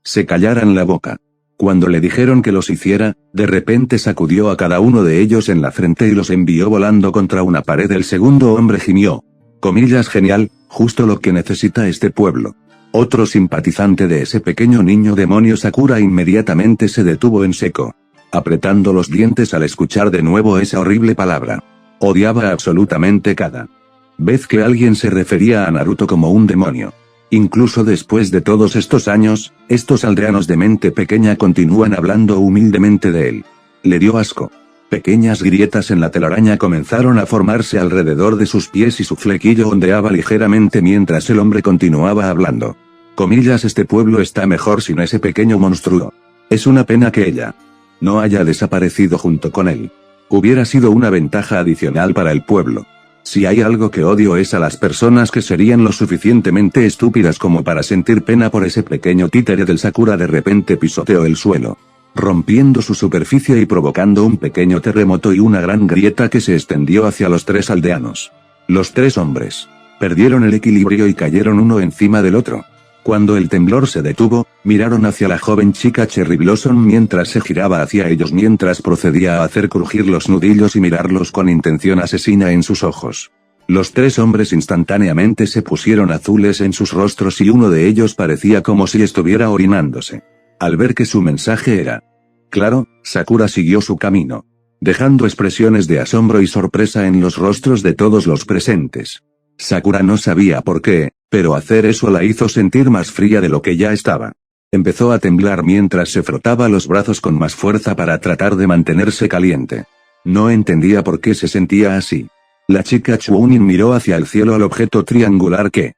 [SPEAKER 1] se callaran la boca. Cuando le dijeron que los hiciera, de repente sacudió a cada uno de ellos en la frente y los envió volando contra una pared. El segundo hombre gimió. Comillas, genial, justo lo que necesita este pueblo. Otro simpatizante de ese pequeño niño demonio. Sakura inmediatamente se detuvo en seco, apretando los dientes al escuchar de nuevo esa horrible palabra. Odiaba absolutamente cada vez que alguien se refería a Naruto como un demonio. Incluso después de todos estos años, estos aldeanos de mente pequeña continúan hablando humildemente de él. Le dio asco. Pequeñas grietas en la telaraña comenzaron a formarse alrededor de sus pies y su flequillo ondeaba ligeramente mientras el hombre continuaba hablando. Comillas, este pueblo está mejor sin ese pequeño monstruo. Es una pena que ella no haya desaparecido junto con él. Hubiera sido una ventaja adicional para el pueblo. Si hay algo que odio es a las personas que serían lo suficientemente estúpidas como para sentir pena por ese pequeño títere del Sakura. De repente pisoteó el suelo, rompiendo su superficie y provocando un pequeño terremoto y una gran grieta que se extendió hacia los 3 aldeanos. Los 3 hombres perdieron el equilibrio y cayeron uno encima del otro. Cuando el temblor se detuvo, miraron hacia la joven chica Cherry Blossom mientras se giraba hacia ellos mientras procedía a hacer crujir los nudillos y mirarlos con intención asesina en sus ojos. Los 3 hombres instantáneamente se pusieron azules en sus rostros y uno de ellos parecía como si estuviera orinándose. Al ver que su mensaje era claro, Sakura siguió su camino, dejando expresiones de asombro y sorpresa en los rostros de todos los presentes. Sakura no sabía por qué, pero hacer eso la hizo sentir más fría de lo que ya estaba. Empezó a temblar mientras se frotaba los brazos con más fuerza para tratar de mantenerse caliente. No entendía por qué se sentía así. La chica Chunin miró hacia el cielo al objeto triangular que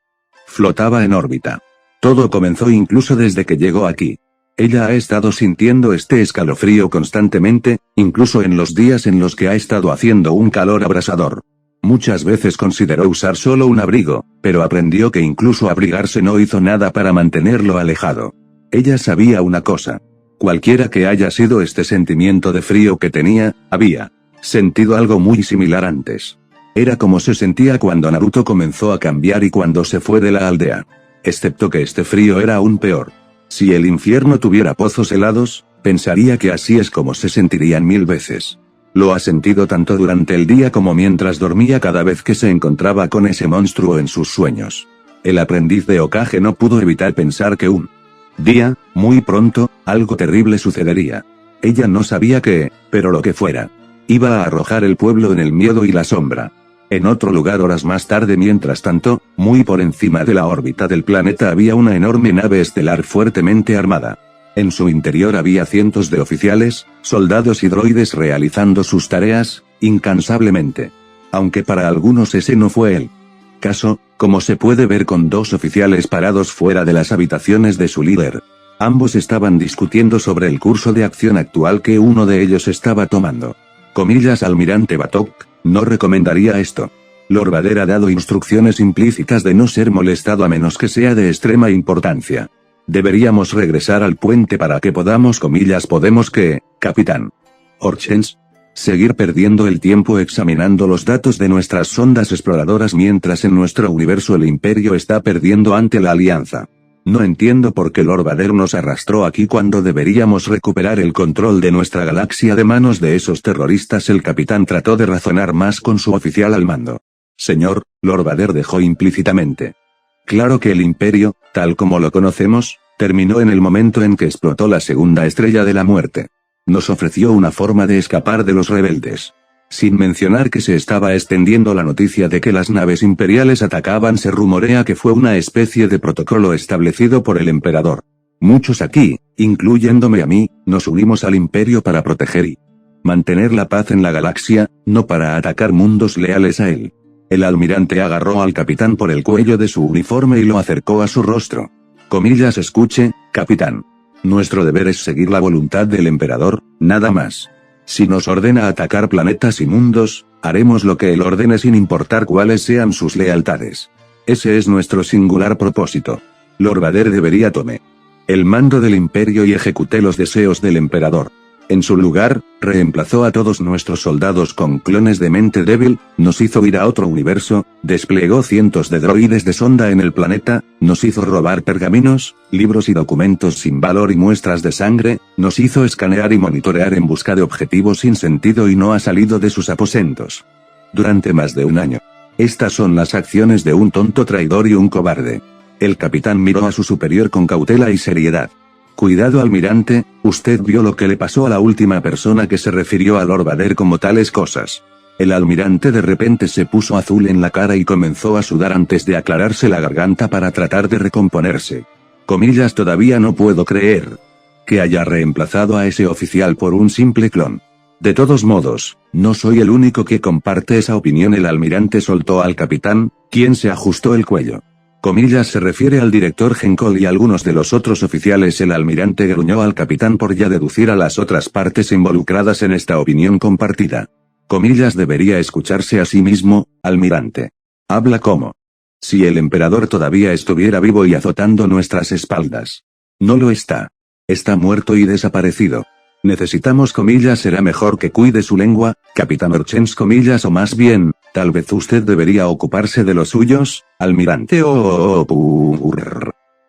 [SPEAKER 1] flotaba en órbita. Todo comenzó incluso desde que llegó aquí. Ella ha estado sintiendo este escalofrío constantemente, incluso en los días en los que ha estado haciendo un calor abrasador. Muchas veces consideró usar solo un abrigo, pero aprendió que incluso abrigarse no hizo nada para mantenerlo alejado. Ella sabía una cosa. Cualquiera que haya sido este sentimiento de frío que tenía, había sentido algo muy similar antes. Era como se sentía cuando Naruto comenzó a cambiar y cuando se fue de la aldea. Excepto que este frío era aún peor. Si el infierno tuviera pozos helados, pensaría que así es como se sentirían 1000 veces. Lo ha sentido tanto durante el día como mientras dormía cada vez que se encontraba con ese monstruo en sus sueños. El aprendiz de Hokage no pudo evitar pensar que un día, muy pronto, algo terrible sucedería. Ella no sabía qué, pero lo que fuera. Iba a arrojar el pueblo en el miedo y la sombra. En otro lugar horas más tarde, mientras tanto, muy por encima de la órbita del planeta había una enorme nave estelar fuertemente armada. En su interior había cientos de oficiales, soldados y droides realizando sus tareas, incansablemente. Aunque para algunos ese no fue el caso, como se puede ver con dos oficiales parados fuera de las habitaciones de su líder. Ambos estaban discutiendo sobre el curso de acción actual que uno de ellos estaba tomando. Comillas, almirante Batok, no recomendaría esto. Lord Vader ha dado instrucciones implícitas de no ser molestado a menos que sea de extrema importancia. Deberíamos regresar al puente para que podamos, comillas, ¿podemos qué, capitán? Horchens. Seguir perdiendo el tiempo examinando los datos de nuestras sondas exploradoras mientras en nuestro universo el Imperio está perdiendo ante la Alianza. No entiendo por qué Lord Vader nos arrastró aquí cuando deberíamos recuperar el control de nuestra galaxia de manos de esos terroristas. El capitán trató de razonar más con su oficial al mando. Señor, Lord Vader dejó implícitamente claro que el Imperio, tal como lo conocemos, terminó en el momento en que explotó la segunda estrella de la muerte. Nos ofreció una forma de escapar de los rebeldes. Sin mencionar que se estaba extendiendo la noticia de que las naves imperiales atacaban. Se rumorea que fue una especie de protocolo establecido por el emperador. Muchos aquí, incluyéndome a mí, nos unimos al Imperio para proteger y mantener la paz en la galaxia, no para atacar mundos leales a él. El almirante agarró al capitán por el cuello de su uniforme y lo acercó a su rostro. Comillas, escuche, capitán. Nuestro deber es seguir la voluntad del emperador, nada más. Si nos ordena atacar planetas y mundos, haremos lo que él ordene sin importar cuáles sean sus lealtades. Ese es nuestro singular propósito. Lord Vader debería tomar el mando del Imperio y ejecute los deseos del emperador. En su lugar, reemplazó a todos nuestros soldados con clones de mente débil, nos hizo ir a otro universo, desplegó cientos de droides de sonda en el planeta, nos hizo robar pergaminos, libros y documentos sin valor y muestras de sangre, nos hizo escanear y monitorear en busca de objetivos sin sentido y no ha salido de sus aposentos durante más de un año. Estas son las acciones de un tonto traidor y un cobarde. El capitán miró a su superior con cautela y seriedad. Cuidado, almirante, usted vio lo que le pasó a la última persona que se refirió a Lord Vader como tales cosas. El almirante de repente se puso azul en la cara y comenzó a sudar antes de aclararse la garganta para tratar de recomponerse. Comillas, todavía no puedo creer que haya reemplazado a ese oficial por un simple clon. De todos modos, no soy el único que comparte esa opinión. El almirante soltó al capitán, quien se ajustó el cuello. Comillas, se refiere al director Genkol y algunos de los otros oficiales. El almirante gruñó al capitán por ya deducir a las otras partes involucradas en esta opinión compartida. Comillas, debería escucharse a sí mismo, almirante. Habla como si el emperador todavía estuviera vivo y azotando nuestras espaldas. No lo está. Está muerto y desaparecido. Necesitamos, comillas, será mejor que cuide su lengua, capitán Horchens, comillas, o más bien, tal vez usted debería ocuparse de los suyos, almirante.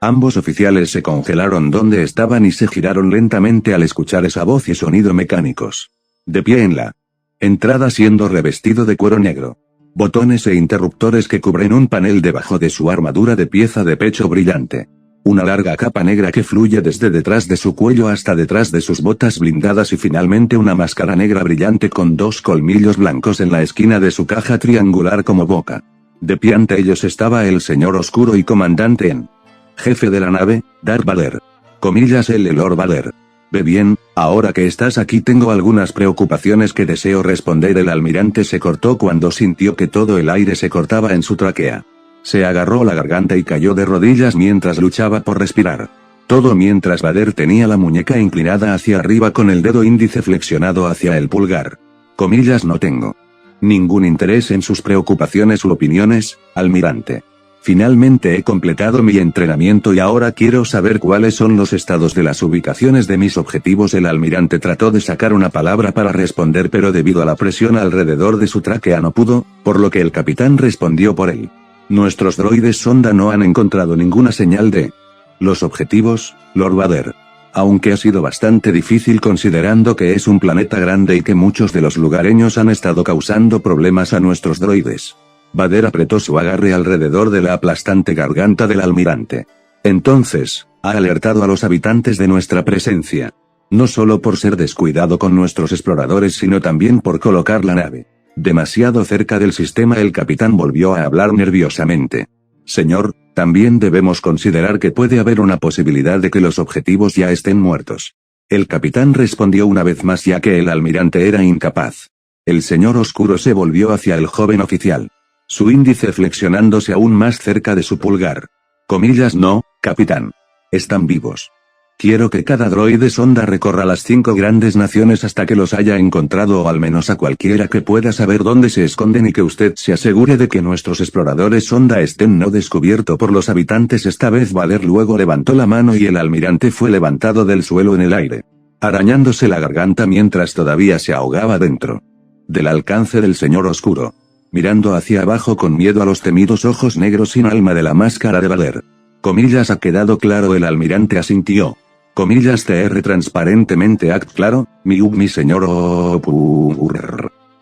[SPEAKER 1] Ambos oficiales se congelaron donde estaban y se giraron lentamente al escuchar esa voz y sonido mecánicos. De pie en la entrada, siendo revestido de cuero negro. Botones e interruptores que cubren un panel debajo de su armadura de pieza de pecho brillante. Una larga capa negra que fluye desde detrás de su cuello hasta detrás de sus botas blindadas y finalmente una máscara negra brillante con dos colmillos blancos en la esquina de su caja triangular como boca. De pie ante ellos estaba el señor oscuro y comandante en jefe de la nave, Darth Vader. Comillas, el Lord Vader. Ve bien, ahora que estás aquí tengo algunas preocupaciones que deseo responder. El almirante se cortó cuando sintió que todo el aire se cortaba en su tráquea. Se agarró la garganta y cayó de rodillas mientras luchaba por respirar. Todo mientras Vader tenía la muñeca inclinada hacia arriba con el dedo índice flexionado hacia el pulgar. Comillas, no tengo ningún interés en sus preocupaciones u opiniones, almirante. Finalmente he completado mi entrenamiento y ahora quiero saber cuáles son los estados de las ubicaciones de mis objetivos. El almirante trató de sacar una palabra para responder, pero debido a la presión alrededor de su tráquea no pudo, por lo que el capitán respondió por él. Nuestros droides sonda no han encontrado ninguna señal de los objetivos, Lord Vader. Aunque ha sido bastante difícil considerando que es un planeta grande y que muchos de los lugareños han estado causando problemas a nuestros droides. Vader apretó su agarre alrededor de la aplastante garganta del almirante. Entonces, ha alertado a los habitantes de nuestra presencia. No solo por ser descuidado con nuestros exploradores sino también por colocar la nave demasiado cerca del sistema. El capitán volvió a hablar nerviosamente. Señor, también debemos considerar que puede haber una posibilidad de que los objetivos ya estén muertos. El capitán respondió una vez más ya que el almirante era incapaz. El señor Oscuro se volvió hacia el joven oficial. Su índice flexionándose aún más cerca de su pulgar. Comillas, no, capitán. Están vivos. Quiero que cada droide sonda recorra las 5 grandes naciones hasta que los haya encontrado o al menos a cualquiera que pueda saber dónde se esconden y que usted se asegure de que nuestros exploradores sonda estén no descubierto por los habitantes. Esta vez Vader luego levantó la mano y el almirante fue levantado del suelo en el aire, arañándose la garganta mientras todavía se ahogaba dentro del alcance del señor Oscuro, mirando hacia abajo con miedo a los temidos ojos negros sin alma de la máscara de Vader. Comillas, ha quedado claro. El almirante asintió. Comillas, TR transparentemente claro, mi señor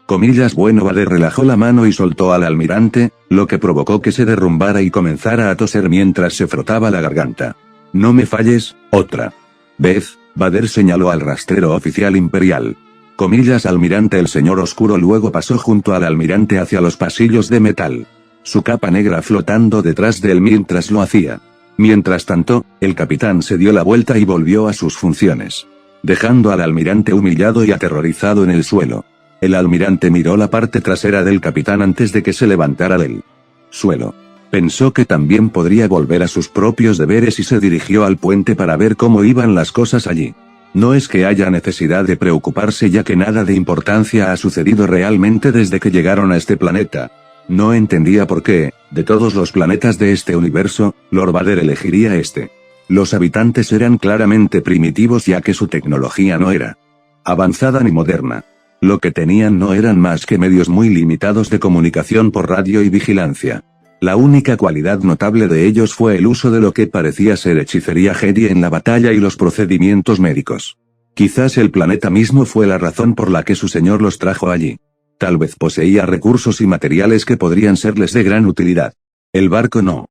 [SPEAKER 1] Comillas, bueno. Vader relajó la mano y soltó al almirante, lo que provocó que se derrumbara y comenzara a toser mientras se frotaba la garganta. No me falles, otra vez, Vader señaló al rastrero oficial imperial. Comillas, almirante. El señor Oscuro luego pasó junto al almirante hacia los pasillos de metal, su capa negra flotando detrás de él mientras lo hacía. Mientras tanto, el capitán se dio la vuelta y volvió a sus funciones, dejando al almirante humillado y aterrorizado en el suelo. El almirante miró la parte trasera del capitán antes de que se levantara del suelo. Pensó que también podría volver a sus propios deberes y se dirigió al puente para ver cómo iban las cosas allí. No es que haya necesidad de preocuparse ya que nada de importancia ha sucedido realmente desde que llegaron a este planeta. No entendía por qué, de todos los planetas de este universo, Lord Vader elegiría este. Los habitantes eran claramente primitivos ya que su tecnología no era avanzada ni moderna. Lo que tenían no eran más que medios muy limitados de comunicación por radio y vigilancia. La única cualidad notable de ellos fue el uso de lo que parecía ser hechicería Jedi en la batalla y los procedimientos médicos. Quizás el planeta mismo fue la razón por la que su señor los trajo allí. Tal vez poseía recursos y materiales que podrían serles de gran utilidad. El barco no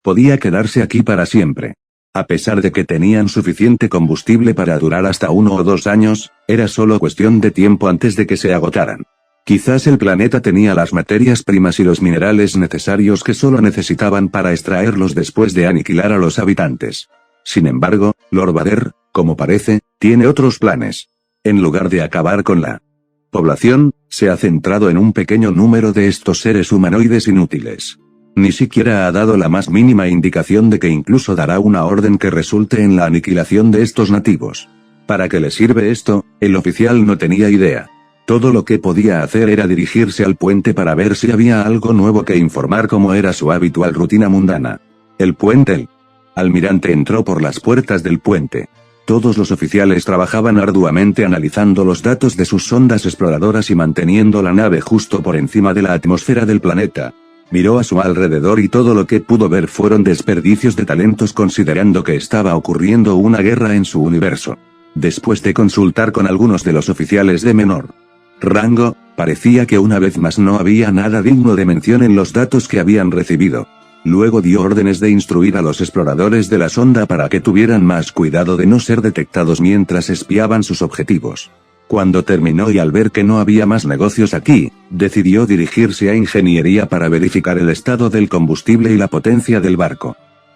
[SPEAKER 1] podía quedarse aquí para siempre. A pesar de que tenían suficiente combustible para durar hasta 1 o 2 años, era solo cuestión de tiempo antes de que se agotaran. Quizás el planeta tenía las materias primas y los minerales necesarios que solo necesitaban para extraerlos después de aniquilar a los habitantes. Sin embargo, Lord Vader, como parece, tiene otros planes. En lugar de acabar con la población, se ha centrado en un pequeño número de estos seres humanoides inútiles. Ni siquiera ha dado la más mínima indicación de que incluso dará una orden que resulte en la aniquilación de estos nativos. ¿Para qué le sirve esto? El oficial no tenía idea. Todo lo que podía hacer era dirigirse al puente para ver si había algo nuevo que informar como era su habitual rutina mundana. El puente. El almirante entró por las puertas del puente. Todos los oficiales trabajaban arduamente analizando los datos de sus sondas exploradoras y manteniendo la nave justo por encima de la atmósfera del planeta. Miró a su alrededor y todo lo que pudo ver fueron desperdicios de talentos considerando que estaba ocurriendo una guerra en su universo. Después de consultar con algunos de los oficiales de menor rango, parecía que una vez más no había nada digno de mención en los datos que habían recibido. Luego dio órdenes de instruir a los exploradores de la sonda para que tuvieran más cuidado de no ser detectados mientras espiaban sus objetivos. Cuando terminó y al ver que no había más negocios aquí, decidió dirigirse a ingeniería para verificar el estado del combustible y la potencia del barco.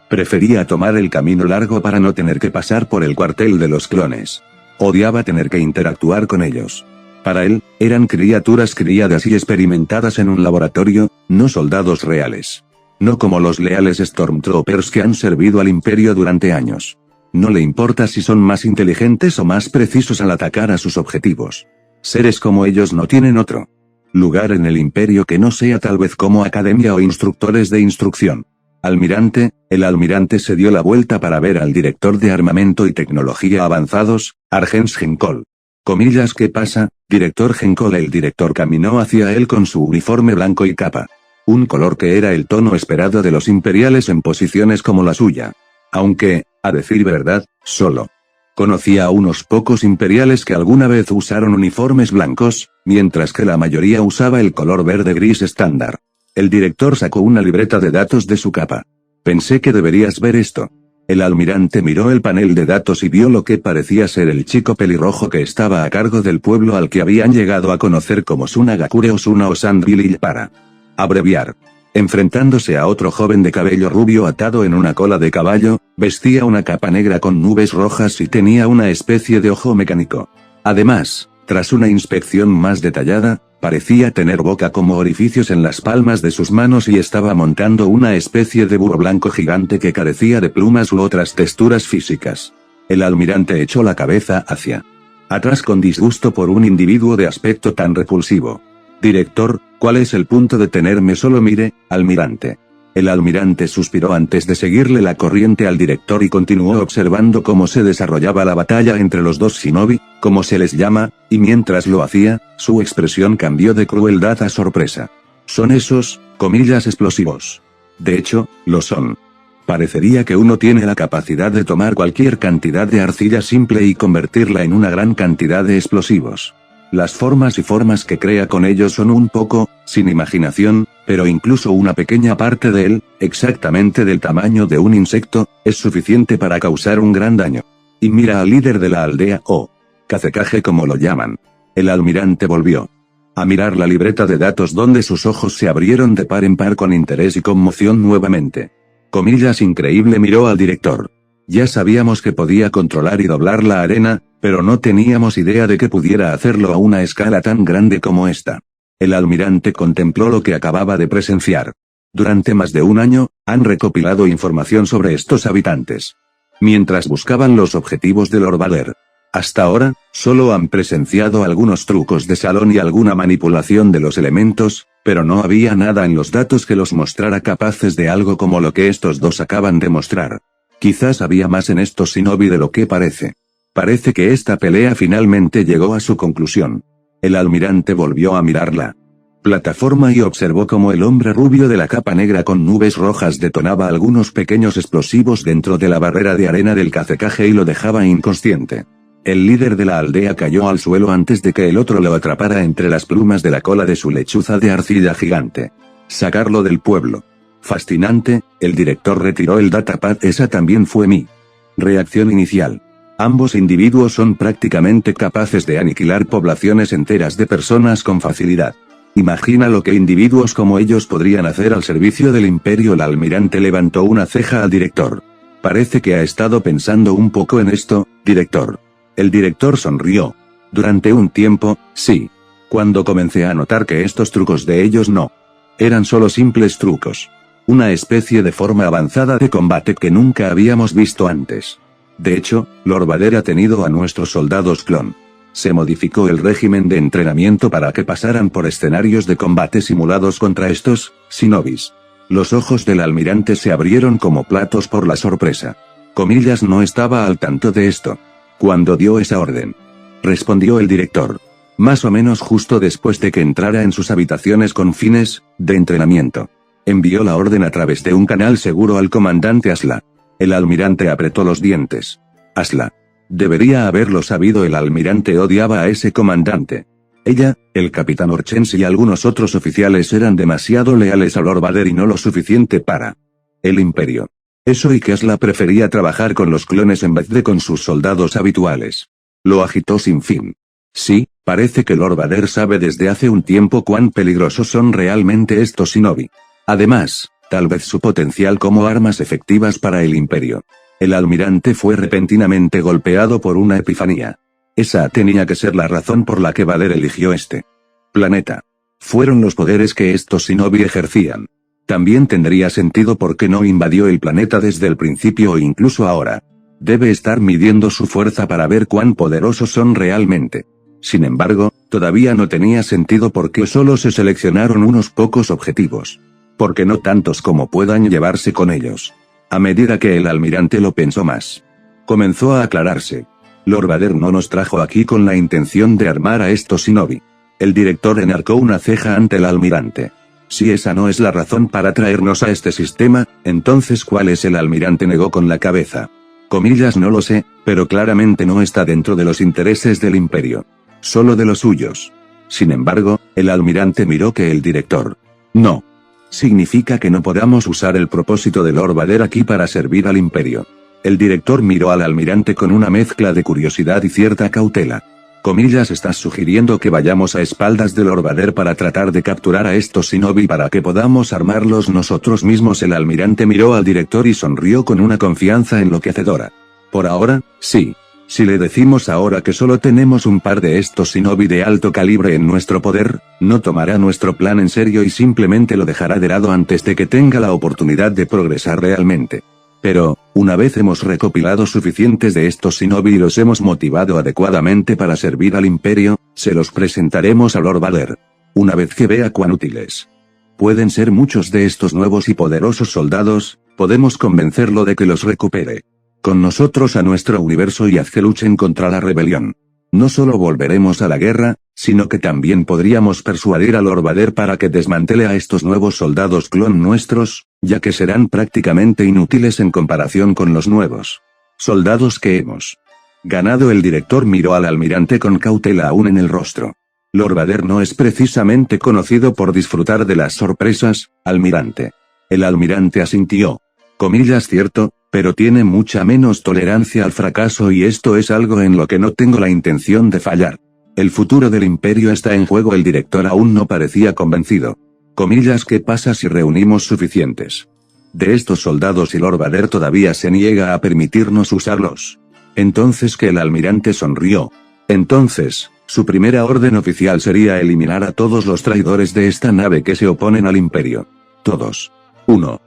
[SPEAKER 1] Prefería tomar el camino largo para no tener que pasar por el cuartel de los clones. Odiaba tener que interactuar con ellos. Para él, eran criaturas criadas y experimentadas en un laboratorio, no soldados reales. No como los leales Stormtroopers que han servido al Imperio durante años. No le importa si son más inteligentes o más precisos al atacar a sus objetivos. Seres como ellos no tienen otro lugar en el Imperio que no sea tal vez como academia o instructores de instrucción. Almirante, el almirante se dio la vuelta para ver al director de armamento y tecnología avanzados, Argens Genkol. Comillas, ¿qué pasa, director Genkol? El director caminó hacia él con su uniforme blanco y capa. Un color que era el tono esperado de los imperiales en posiciones como la suya. Aunque, a decir verdad, solo conocía a unos pocos imperiales que alguna vez usaron uniformes blancos, mientras que la mayoría usaba el color verde-gris estándar. El director sacó una libreta de datos de su capa. Pensé que deberías ver esto. El almirante miró el panel de datos y vio lo que parecía ser el chico pelirrojo que estaba a cargo del pueblo al que habían llegado a conocer como Sunagakure o Suna o Sandville para abreviar. Enfrentándose a otro joven de cabello rubio atado en una cola de caballo, vestía una capa negra con nubes rojas y tenía una especie de ojo mecánico. Además, tras una inspección más detallada, parecía tener boca como orificios en las palmas de sus manos y estaba montando una especie de búho blanco gigante que carecía de plumas u otras texturas físicas. El almirante echó la cabeza hacia atrás con disgusto por un individuo de aspecto tan repulsivo. Director, ¿cuál es el punto de tenerme solo? Mire, almirante. El almirante suspiró antes de seguirle la corriente al director y continuó observando cómo se desarrollaba la batalla entre los dos shinobi, como se les llama, y mientras lo hacía, su expresión cambió de crueldad a sorpresa. ¿Son esos, comillas, explosivos? De hecho, lo son. Parecería que uno tiene la capacidad de tomar cualquier cantidad de arcilla simple y convertirla en una gran cantidad de explosivos. Las formas y formas que crea con ellos son un poco, sin imaginación, pero incluso una pequeña parte de él, exactamente del tamaño de un insecto, es suficiente para causar un gran daño. Y mira al líder de la aldea, o Kazekage como lo llaman. El almirante volvió a mirar la libreta de datos donde sus ojos se abrieron de par en par con interés y conmoción nuevamente. Comillas, increíble, miró al director. Ya sabíamos que podía controlar y doblar la arena, pero no teníamos idea de que pudiera hacerlo a una escala tan grande como esta. El almirante contempló lo que acababa de presenciar. Durante más de un año, han recopilado información sobre estos habitantes. Mientras buscaban los objetivos de Lord Vader. Hasta ahora, solo han presenciado algunos trucos de salón y alguna manipulación de los elementos, pero no había nada en los datos que los mostrara capaces de algo como lo que estos dos acaban de mostrar. Quizás había más en estos shinobi de lo que parece. Parece que esta pelea finalmente llegó a su conclusión. El almirante volvió a mirar la plataforma y observó cómo el hombre rubio de la capa negra con nubes rojas detonaba algunos pequeños explosivos dentro de la barrera de arena del Kazekage y lo dejaba inconsciente. El líder de la aldea cayó al suelo antes de que el otro lo atrapara entre las plumas de la cola de su lechuza de arcilla gigante. Sacarlo del pueblo. Fascinante, el director retiró el datapad. Esa también fue mi reacción inicial. Ambos individuos son prácticamente capaces de aniquilar poblaciones enteras de personas con facilidad. Imagina lo que individuos como ellos podrían hacer al servicio del imperio. El almirante levantó una ceja al director. Parece que ha estado pensando un poco en esto, director. El director sonrió. Durante un tiempo, sí. Cuando comencé a notar que estos trucos de ellos no eran solo simples trucos. Una especie de forma avanzada de combate que nunca habíamos visto antes. De hecho, Lord Vader ha tenido a nuestros soldados clon. Se modificó el régimen de entrenamiento para que pasaran por escenarios de combate simulados contra estos shinobis. Los ojos del almirante se abrieron como platos por la sorpresa. Comillas, no estaba al tanto de esto. Cuando dio esa orden, respondió el director. Más o menos justo después de que entrara en sus habitaciones con fines de entrenamiento. Envió la orden a través de un canal seguro al comandante Asla. El almirante apretó los dientes. Asla. Debería haberlo sabido. El almirante odiaba a ese comandante. Ella, el capitán Orchens y algunos otros oficiales eran demasiado leales a Lord Vader y no lo suficiente para el imperio. Eso y que Asla prefería trabajar con los clones en vez de con sus soldados habituales. Lo agitó sin fin. Sí, parece que Lord Vader sabe desde hace un tiempo cuán peligrosos son realmente estos shinobi. Además, tal vez su potencial como armas efectivas para el imperio. El almirante fue repentinamente golpeado por una epifanía. Esa tenía que ser la razón por la que Vader eligió este planeta. Fueron los poderes que estos shinobi ejercían. También tendría sentido por qué no invadió el planeta desde el principio o incluso ahora. Debe estar midiendo su fuerza para ver cuán poderosos son realmente. Sin embargo, todavía no tenía sentido por qué solo se seleccionaron unos pocos objetivos. Porque no tantos como puedan llevarse con ellos. A medida que el almirante lo pensó más, comenzó a aclararse. Lord Vader no nos trajo aquí con la intención de armar a estos shinobi. El director enarcó una ceja ante el almirante. Si esa no es la razón para traernos a este sistema, entonces ¿cuál es? El almirante negó con la cabeza. Comillas, no lo sé, pero claramente no está dentro de los intereses del imperio. Solo de los suyos. Sin embargo, el almirante miró que el director no significa que no podamos usar el propósito de Lord Vader aquí para servir al imperio. El director miró al almirante con una mezcla de curiosidad y cierta cautela. Comillas, ¿estás sugiriendo que vayamos a espaldas de Lord Vader para tratar de capturar a estos shinobi para que podamos armarlos nosotros mismos? El almirante miró al director y sonrió con una confianza enloquecedora. Por ahora, sí. Si le decimos ahora que solo tenemos un par de estos shinobi de alto calibre en nuestro poder, no tomará nuestro plan en serio y simplemente lo dejará de lado antes de que tenga la oportunidad de progresar realmente. Pero, una vez hemos recopilado suficientes de estos shinobi y los hemos motivado adecuadamente para servir al imperio, se los presentaremos a Lord Vader. Una vez que vea cuán útiles pueden ser muchos de estos nuevos y poderosos soldados, podemos convencerlo de que los recupere con nosotros a nuestro universo y haz que luchen contra la rebelión. No solo volveremos a la guerra, sino que también podríamos persuadir a Lord Vader para que desmantele a estos nuevos soldados clon nuestros, ya que serán prácticamente inútiles en comparación con los nuevos soldados que hemos ganado. El director miró al almirante con cautela aún en el rostro. Lord Vader no es precisamente conocido por disfrutar de las sorpresas, almirante. El almirante asintió. Comillas, cierto, pero tiene mucha menos tolerancia al fracaso y esto es algo en lo que no tengo la intención de fallar. El futuro del imperio está en juego. El director aún no parecía convencido. Comillas, ¿qué pasa si reunimos suficientes de estos soldados y Lord Vader todavía se niega a permitirnos usarlos? Entonces que el almirante sonrió. Entonces, su primera orden oficial sería eliminar a todos los traidores de esta nave que se oponen al imperio. Todos. 1.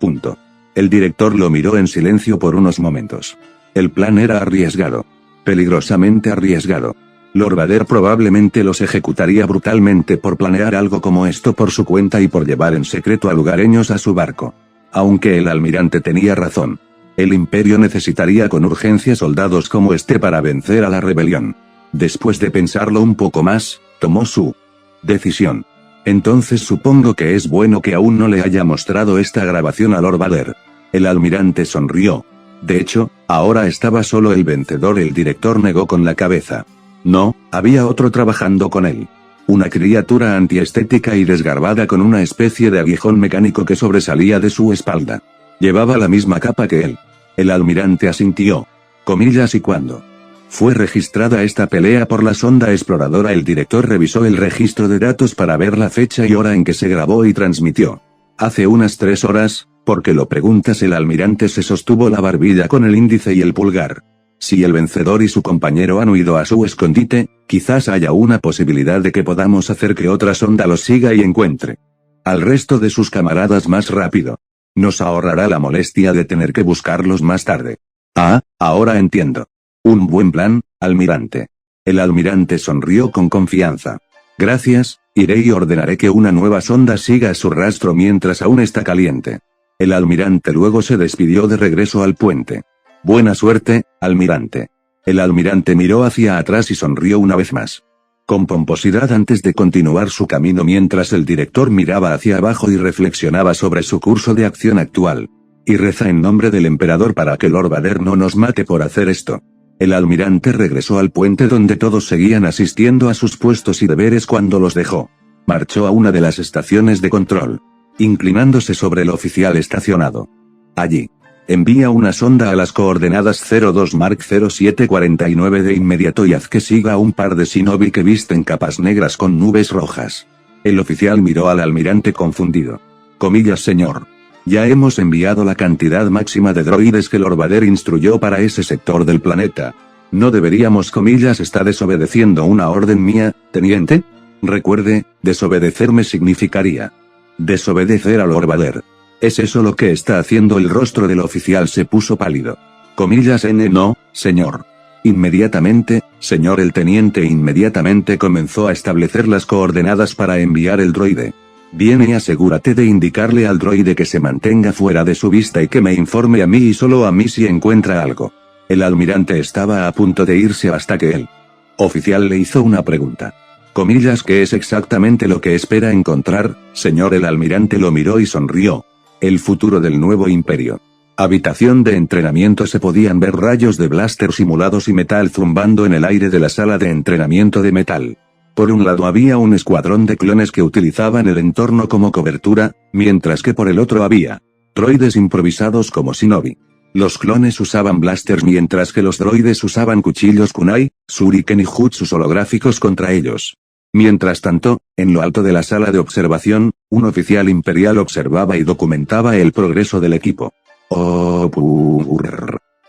[SPEAKER 1] Punto. El director lo miró en silencio por unos momentos. El plan era arriesgado. Peligrosamente arriesgado. Lord Vader probablemente los ejecutaría brutalmente por planear algo como esto por su cuenta y por llevar en secreto a lugareños a su barco. Aunque el almirante tenía razón. El imperio necesitaría con urgencia soldados como este para vencer a la rebelión. Después de pensarlo un poco más, tomó su decisión. Entonces supongo que es bueno que aún no le haya mostrado esta grabación a Lord Vader. El almirante sonrió. De hecho, ahora estaba solo el vencedor. El director negó con la cabeza. No, había otro trabajando con él. Una criatura antiestética y desgarbada con una especie de aguijón mecánico que sobresalía de su espalda. Llevaba la misma capa que él. El almirante asintió. Comillas, ¿y cuándo fue registrada esta pelea por la sonda exploradora? El director revisó el registro de datos para ver la fecha y hora en que se grabó y transmitió. Hace unas 3 horas, ¿por qué lo preguntas? El almirante se sostuvo la barbilla con el índice y el pulgar. Si el vencedor y su compañero han huido a su escondite, quizás haya una posibilidad de que podamos hacer que otra sonda los siga y encuentre al resto de sus camaradas más rápido. Nos ahorrará la molestia de tener que buscarlos más tarde. Ah, ahora entiendo. Un buen plan, almirante. El almirante sonrió con confianza. Gracias, iré y ordenaré que una nueva sonda siga su rastro mientras aún está caliente. El almirante luego se despidió de regreso al puente. Buena suerte, almirante. El almirante miró hacia atrás y sonrió una vez más. Con pomposidad antes de continuar su camino mientras el director miraba hacia abajo y reflexionaba sobre su curso de acción actual. Y reza en nombre del emperador para que Lord Vader no nos mate por hacer esto. El almirante regresó al puente donde todos seguían asistiendo a sus puestos y deberes cuando los dejó. Marchó a una de las estaciones de control, inclinándose sobre el oficial estacionado. Allí. Envía una sonda a las coordenadas 02 Mark 0749 de inmediato y haz que siga a un par de shinobi que visten capas negras con nubes rojas. El oficial miró al almirante confundido. Comillas, señor. Ya hemos enviado la cantidad máxima de droides que Lord Vader instruyó para ese sector del planeta. No deberíamos, comillas, está desobedeciendo una orden mía, teniente. Recuerde, desobedecerme significaría desobedecer a Lord Vader. ¿Es eso lo que está haciendo? El rostro del oficial se puso pálido. Comillas, no, señor. Inmediatamente, señor el teniente inmediatamente comenzó a establecer las coordenadas para enviar el droide. Bien, y asegúrate de indicarle al droide que se mantenga fuera de su vista y que me informe a mí y solo a mí si encuentra algo. El almirante estaba a punto de irse hasta que el oficial le hizo una pregunta. Comillas, ¿qué es exactamente lo que espera encontrar, señor? El almirante lo miró y sonrió. El futuro del nuevo imperio. Habitación de entrenamiento. Se podían ver rayos de blaster simulados y metal zumbando en el aire de la sala de entrenamiento de metal. Por un lado había un escuadrón de clones que utilizaban el entorno como cobertura, mientras que por el otro había droides improvisados como shinobi. Los clones usaban blasters mientras que los droides usaban cuchillos kunai, shuriken y jutsus holográficos contra ellos. Mientras tanto, en lo alto de la sala de observación, un oficial imperial observaba y documentaba el progreso del equipo.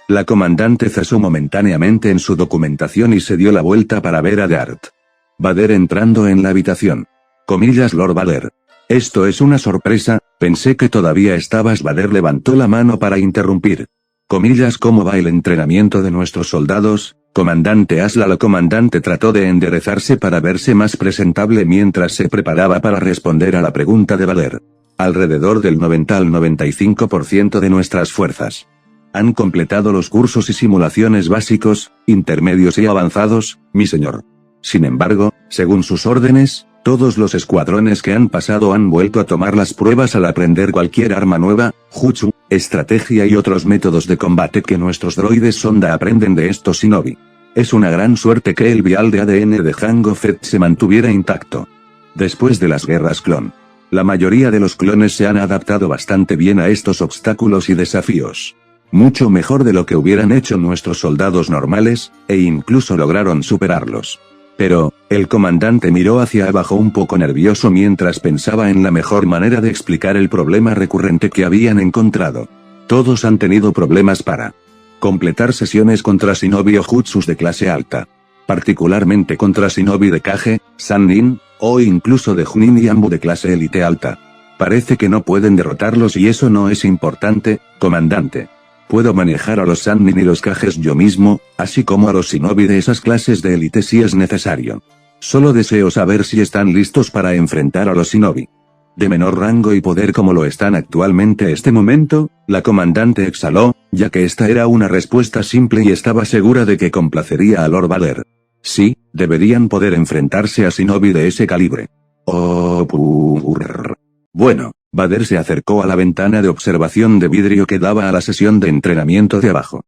[SPEAKER 1] La comandante cesó momentáneamente en su documentación y se dio la vuelta para ver a Darth Vader entrando en la habitación. Lord Vader. Esto es una sorpresa, pensé que todavía estabas. Vader levantó la mano para interrumpir. ¿Cómo va el entrenamiento de nuestros soldados, comandante Asla? La comandante trató de enderezarse para verse más presentable mientras se preparaba para responder a la pregunta de Vader. Alrededor del 90 al 95% de nuestras fuerzas han completado los cursos y simulaciones básicos, intermedios y avanzados, mi señor. Sin embargo, según sus órdenes, todos los escuadrones que han pasado han vuelto a tomar las pruebas al aprender cualquier arma nueva, jutsu, estrategia y otros métodos de combate que nuestros droides sonda aprenden de estos shinobi. Es una gran suerte que el vial de ADN de Jango Fett se mantuviera intacto. Después de las guerras clon, la mayoría de los clones se han adaptado bastante bien a estos obstáculos y desafíos. Mucho mejor de lo que hubieran hecho nuestros soldados normales, e incluso lograron superarlos. Pero, el comandante miró hacia abajo un poco nervioso mientras pensaba en la mejor manera de explicar el problema recurrente que habían encontrado. Todos han tenido problemas para completar sesiones contra shinobi o jutsus de clase alta. Particularmente contra shinobi de Kage, Sannin, o incluso de Junin y Ambu de clase élite alta. Parece que no pueden derrotarlos y eso no es importante, comandante. Puedo manejar a los Sannin y los Kages yo mismo, así como a los shinobi de esas clases de élite si es necesario. Solo deseo saber si están listos para enfrentar a los shinobi de menor rango y poder como lo están actualmente. Este momento, la comandante exhaló, ya que esta era una respuesta simple y estaba segura de que complacería a Lord Vader. Sí, deberían poder enfrentarse a shinobi de ese calibre. Bueno, Vader se acercó a la ventana de observación de vidrio que daba a la sesión de entrenamiento de abajo.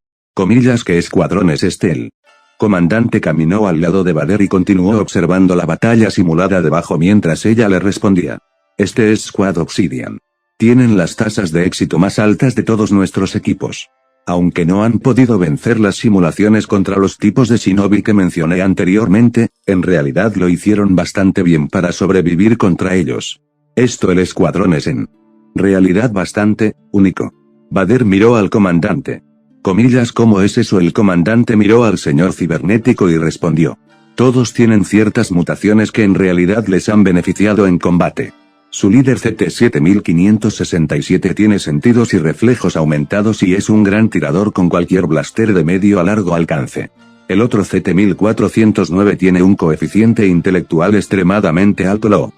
[SPEAKER 1] ¿Qué escuadrón es este? El comandante caminó al lado de Vader y continuó observando la batalla simulada debajo mientras ella le respondía. Este es Squad Obsidian. Tienen las tasas de éxito más altas de todos nuestros equipos. Aunque no han podido vencer las simulaciones contra los tipos de shinobi que mencioné anteriormente, en realidad lo hicieron bastante bien para sobrevivir contra ellos. El escuadrón es en realidad bastante único. Vader miró al comandante. ¿Cómo es eso? El comandante miró al señor cibernético y respondió. Todos tienen ciertas mutaciones que en realidad les han beneficiado en combate. Su líder CT-7567 tiene sentidos y reflejos aumentados y es un gran tirador con cualquier blaster de medio a largo alcance. El otro CT-1409 tiene un coeficiente intelectual extremadamente alto, lo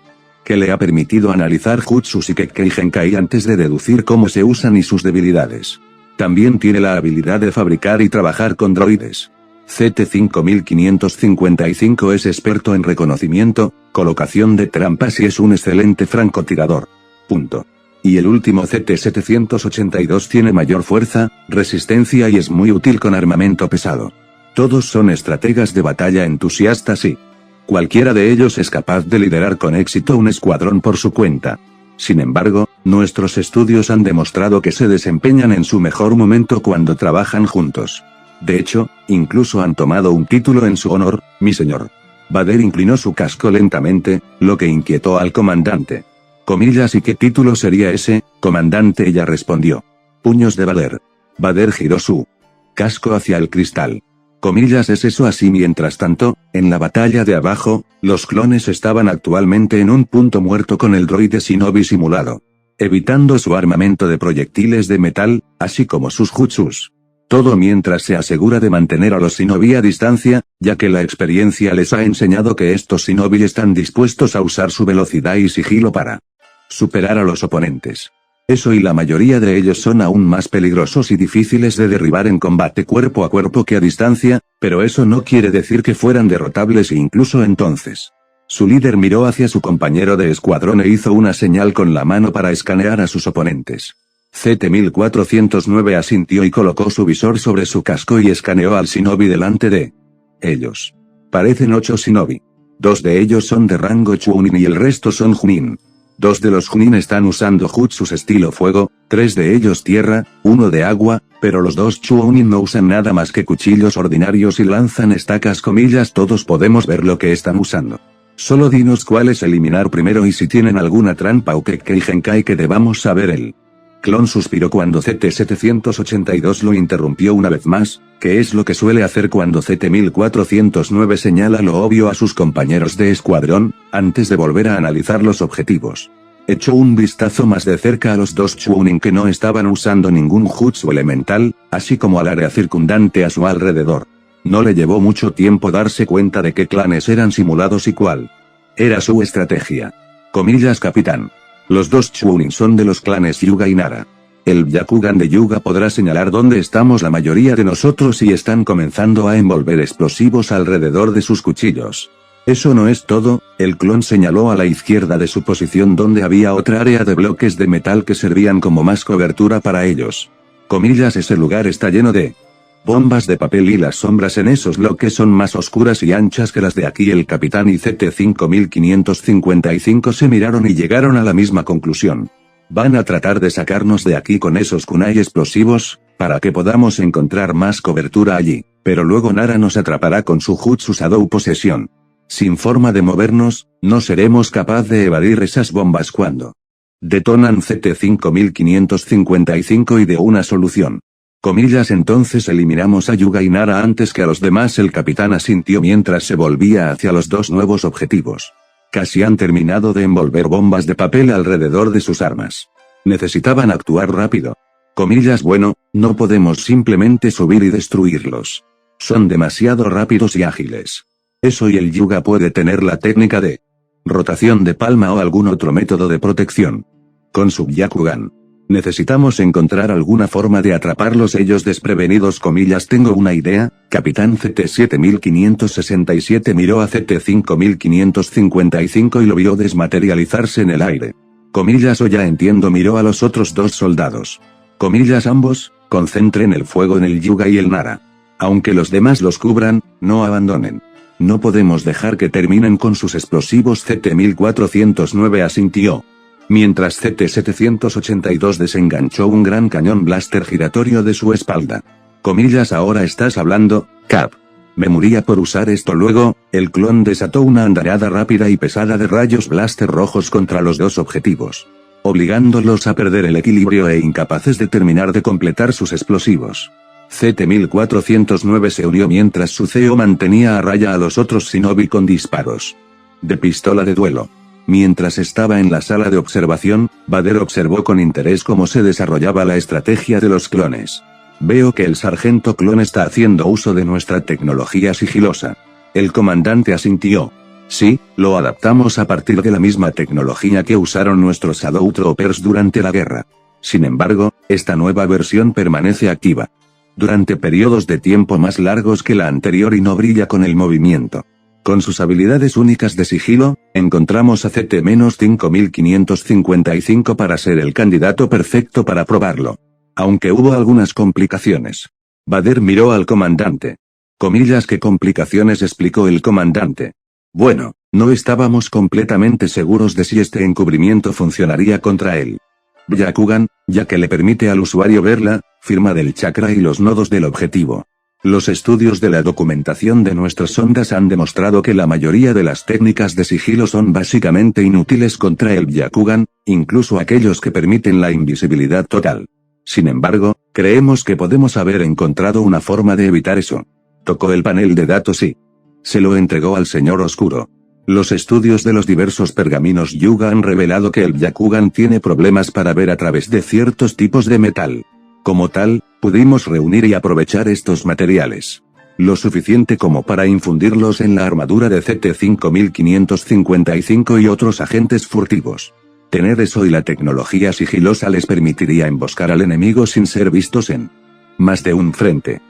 [SPEAKER 1] que le ha permitido analizar jutsus y Kekkei Genkai antes de deducir cómo se usan y sus debilidades. También tiene la habilidad de fabricar y trabajar con droides. CT-5555 es experto en reconocimiento, colocación de trampas y es un excelente francotirador. Y el último CT-782 tiene mayor fuerza, resistencia y es muy útil con armamento pesado. Todos son estrategas de batalla entusiastas y cualquiera de ellos es capaz de liderar con éxito un escuadrón por su cuenta. Sin embargo, nuestros estudios han demostrado que se desempeñan en su mejor momento cuando trabajan juntos. De hecho, incluso han tomado un título en su honor, mi señor. Vader inclinó su casco lentamente, lo que inquietó al comandante. ¿Y qué título sería ese, comandante? Ella respondió. Puños de Vader. Vader giró su casco hacia el cristal. ¿Es eso así? Mientras tanto, en la batalla de abajo, los clones estaban actualmente en un punto muerto con el droide shinobi simulado, evitando su armamento de proyectiles de metal, así como sus jutsus. Todo mientras se asegura de mantener a los shinobi a distancia, ya que la experiencia les ha enseñado que estos shinobi están dispuestos a usar su velocidad y sigilo para superar a los oponentes. Eso y la mayoría de ellos son aún más peligrosos y difíciles de derribar en combate cuerpo a cuerpo que a distancia, pero eso no quiere decir que fueran derrotables e incluso entonces. Su líder miró hacia su compañero de escuadrón e hizo una señal con la mano para escanear a sus oponentes. CT-1409 asintió y colocó su visor sobre su casco y escaneó al shinobi delante de ellos. Parecen 8 shinobi. 2 de ellos son de rango Chunin y el resto son Junin. 2 de los Chunin están usando jutsus estilo fuego, 3 de ellos tierra, 1 de agua, pero los 2 Chunin no usan nada más que cuchillos ordinarios y lanzan estacas comillas. Todos podemos ver lo que están usando. Solo dinos cuáles eliminar primero y si tienen alguna trampa o Kekkei Genkai que debamos saber. El clon suspiró cuando CT-782 lo interrumpió una vez más, que es lo que suele hacer cuando CT-1409 señala lo obvio a sus compañeros de escuadrón, antes de volver a analizar los objetivos. Echó un vistazo más de cerca a los 2 Chunin que no estaban usando ningún jutsu elemental, así como al área circundante a su alrededor. No le llevó mucho tiempo darse cuenta de qué clanes eran simulados y cuál era su estrategia. Comillas capitán. Los 2 Chunin son de los clanes Hyuga y Nara. El Byakugan de Hyuga podrá señalar dónde estamos la mayoría de nosotros y están comenzando a envolver explosivos alrededor de sus cuchillos. Eso no es todo, el clon señaló a la izquierda de su posición donde había otra área de bloques de metal que servían como más cobertura para ellos. Comillas, ese lugar está lleno de bombas de papel y las sombras en esos bloques son más oscuras y anchas que las de aquí. El capitán y CT-5555 se miraron y llegaron a la misma conclusión. Van a tratar de sacarnos de aquí con esos kunai explosivos, para que podamos encontrar más cobertura allí, pero luego Nara nos atrapará con su jutsu Shadow Posesión. Sin forma de movernos, no seremos capaz de evadir esas bombas cuando detonan CT-5555 y de una solución. Comillas, entonces eliminamos a Hyuga y Nara antes que a los demás. El capitán asintió mientras se volvía hacia los 2 nuevos objetivos. Casi han terminado de envolver bombas de papel alrededor de sus armas. Necesitaban actuar rápido. Comillas, bueno, no podemos simplemente subir y destruirlos. Son demasiado rápidos y ágiles. Eso y el Hyuga puede tener la técnica de rotación de palma o algún otro método de protección. Con su Byakugan. Necesitamos encontrar alguna forma de atraparlos ellos desprevenidos. Comillas, tengo una idea. Capitán CT-7567 miró a CT-5555 y lo vio desmaterializarse en el aire. Comillas, ya entiendo. Miró a los otros 2 soldados. Comillas, ambos, concentren el fuego en el Hyuga y el Nara. Aunque los demás los cubran, no abandonen. No podemos dejar que terminen con sus explosivos. CT-1409 asintió. Mientras CT-782 desenganchó un gran cañón blaster giratorio de su espalda. Comillas, ahora estás hablando, Cap. Me moría por usar esto. Luego, el clon desató una andanada rápida y pesada de rayos blaster rojos contra los 2 objetivos, obligándolos a perder el equilibrio e incapaces de terminar de completar sus explosivos. CT-1409 se unió mientras su CEO mantenía a raya a los otros shinobi con disparos de pistola de duelo. Mientras estaba en la sala de observación, Vader observó con interés cómo se desarrollaba la estrategia de los clones. Veo que el sargento clon está haciendo uso de nuestra tecnología sigilosa. El comandante asintió. Sí, lo adaptamos a partir de la misma tecnología que usaron nuestros Shadow Troopers durante la guerra. Sin embargo, esta nueva versión permanece activa durante periodos de tiempo más largos que la anterior y no brilla con el movimiento. Con sus habilidades únicas de sigilo, encontramos a CT-5555 para ser el candidato perfecto para probarlo. Aunque hubo algunas complicaciones. Vader miró al comandante. Comillas, ¿qué complicaciones?, explicó el comandante. Bueno, no estábamos completamente seguros de si este encubrimiento funcionaría contra él. Byakugan, ya que le permite al usuario ver la firma del chakra y los nodos del objetivo. Los estudios de la documentación de nuestras sondas han demostrado que la mayoría de las técnicas de sigilo son básicamente inútiles contra el Byakugan, incluso aquellos que permiten la invisibilidad total. Sin embargo, creemos que podemos haber encontrado una forma de evitar eso. Tocó el panel de datos y se lo entregó al señor Oscuro. Los estudios de los diversos pergaminos Hyuga han revelado que el Byakugan tiene problemas para ver a través de ciertos tipos de metal. Como tal, pudimos reunir y aprovechar estos materiales lo suficiente como para infundirlos en la armadura de CT-5555 y otros agentes furtivos. Tener eso y la tecnología sigilosa les permitiría emboscar al enemigo sin ser vistos en más de un frente.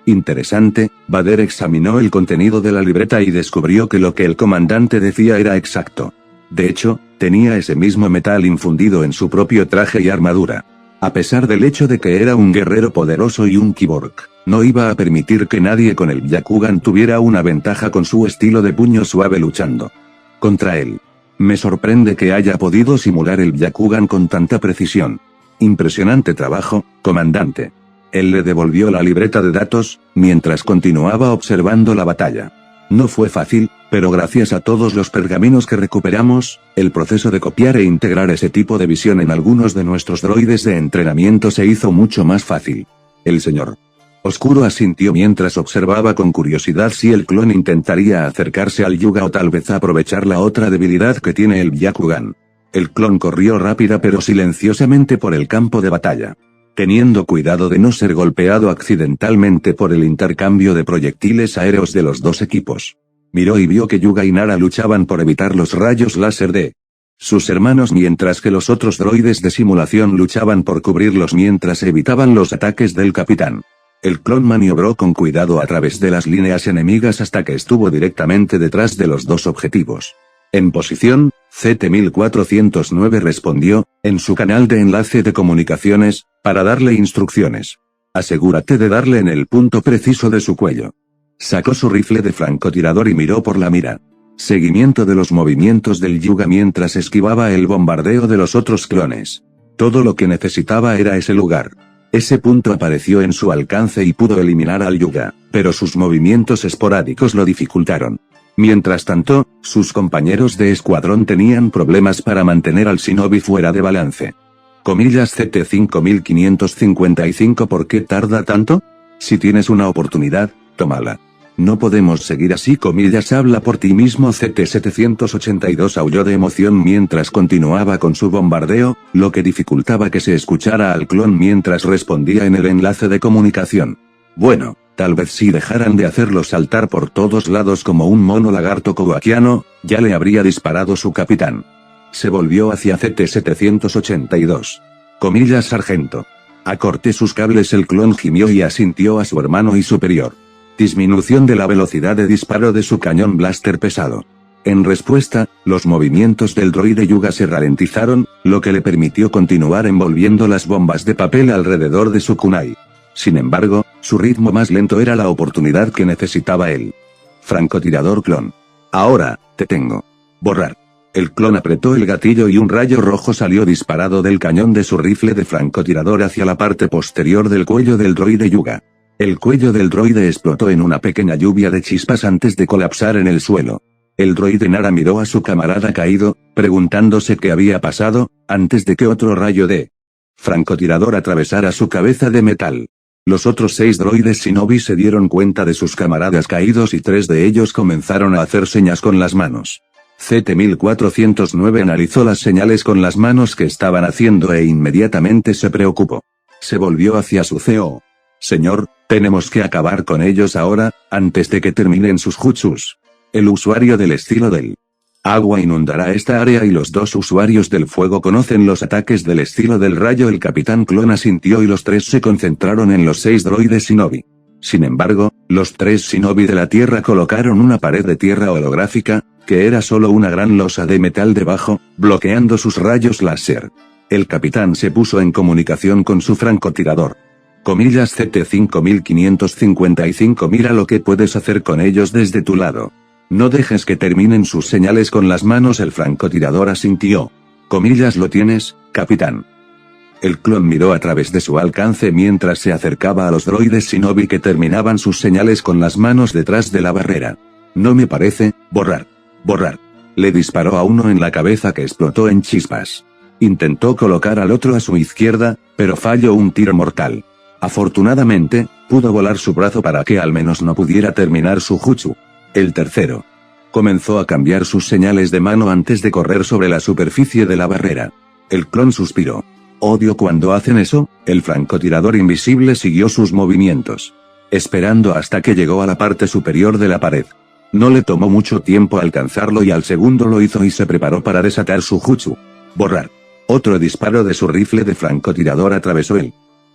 [SPEAKER 1] Interesante. Vader examinó el contenido de la libreta y descubrió que lo que el comandante decía era exacto. De hecho, tenía ese mismo metal infundido en su propio traje y armadura. A pesar del hecho de que era un guerrero poderoso y un cyborg, no iba a permitir que nadie con el Byakugan tuviera una ventaja con su estilo de puño suave luchando contra él. Me sorprende que haya podido simular el Byakugan con tanta precisión. Impresionante trabajo, comandante. Él le devolvió la libreta de datos, mientras continuaba observando la batalla. No fue fácil, pero gracias a todos los pergaminos que recuperamos, el proceso de copiar e integrar ese tipo de visión en algunos de nuestros droides de entrenamiento se hizo mucho más fácil. El señor Oscuro asintió mientras observaba con curiosidad si el clon intentaría acercarse al Yuga o tal vez aprovechar la otra debilidad que tiene el Byakugan. El clon corrió rápida pero silenciosamente por el campo de batalla, teniendo cuidado de no ser golpeado accidentalmente por el intercambio de proyectiles aéreos de los dos equipos. Miró y vio que Yuga y Nara luchaban por evitar los rayos láser de sus hermanos mientras que los otros droides de simulación luchaban por cubrirlos mientras evitaban los ataques del capitán. El clon maniobró con cuidado a través de las líneas enemigas hasta que estuvo directamente detrás de los dos objetivos. En posición, CT-1409 respondió, en su canal de enlace de comunicaciones, para darle instrucciones. Asegúrate de darle en el punto preciso de su cuello. Sacó su rifle de francotirador y miró por la mira. Seguimiento de los movimientos del Yuga mientras esquivaba el bombardeo de los otros clones. Todo lo que necesitaba era ese lugar. Ese punto apareció en su alcance y pudo eliminar al Yuga, pero sus movimientos esporádicos lo dificultaron. Mientras tanto, sus compañeros de escuadrón tenían problemas para mantener al Shinobi fuera de balance. CT-5555 ¿Por qué tarda tanto? Si tienes una oportunidad, tómala. No podemos seguir así. Habla por ti mismo. CT-782 aulló de emoción mientras continuaba con su bombardeo, lo que dificultaba que se escuchara al clon mientras respondía en el enlace de comunicación. Bueno, tal vez si dejaran de hacerlo saltar por todos lados como un mono lagarto kowakiano, ya le habría disparado su capitán. Se volvió hacia CT-782. Sargento. Acorté sus cables. El clon gimió y asintió a su hermano y superior. Disminución de la velocidad de disparo de su cañón blaster pesado. En respuesta, los movimientos del droide Yuga se ralentizaron, lo que le permitió continuar envolviendo las bombas de papel alrededor de su kunai. Sin embargo, su ritmo más lento era la oportunidad que necesitaba él. Francotirador clon. Ahora, te tengo. Borrar. El clon apretó el gatillo y un rayo rojo salió disparado del cañón de su rifle de francotirador hacia la parte posterior del cuello del droide Yuga. El cuello del droide explotó en una pequeña lluvia de chispas antes de colapsar en el suelo. El droide Nara miró a su camarada caído, preguntándose qué había pasado, antes de que otro rayo de francotirador atravesara su cabeza de metal. Los otros 6 droides Shinobi se dieron cuenta de sus camaradas caídos y 3 de ellos comenzaron a hacer señas con las manos. CT-1409 analizó las señales con las manos que estaban haciendo e inmediatamente se preocupó. Se volvió hacia su CO. Señor, tenemos que acabar con ellos ahora, antes de que terminen sus jutsus. El usuario del estilo del agua inundará esta área y los 2 usuarios del fuego conocen los ataques del estilo del rayo. El capitán clon asintió y los 3 se concentraron en los 6 droides Shinobi. Sin embargo, los 3 Shinobi de la Tierra colocaron una pared de tierra holográfica, que era solo una gran losa de metal debajo, bloqueando sus rayos láser. El capitán se puso en comunicación con su francotirador. CT-5555 Mira lo que puedes hacer con ellos desde tu lado. No dejes que terminen sus señales con las manos. El francotirador asintió. Lo tienes, capitán. El clon miró a través de su alcance mientras se acercaba a los droides Shinobi que terminaban sus señales con las manos detrás de la barrera. No me parece. Borrar. Borrar. Le disparó a uno en la cabeza que explotó en chispas. Intentó colocar al otro a su izquierda, pero falló un tiro mortal. Afortunadamente, pudo volar su brazo para que al menos no pudiera terminar su jutsu. El tercero comenzó a cambiar sus señales de mano antes de correr sobre la superficie de la barrera. El clon suspiró. Odio cuando hacen eso. El francotirador invisible siguió sus movimientos, esperando hasta que llegó a la parte superior de la pared. No le tomó mucho tiempo alcanzarlo y al segundo lo hizo y se preparó para desatar su jutsu. Borrar. Otro disparo de su rifle de francotirador atravesó el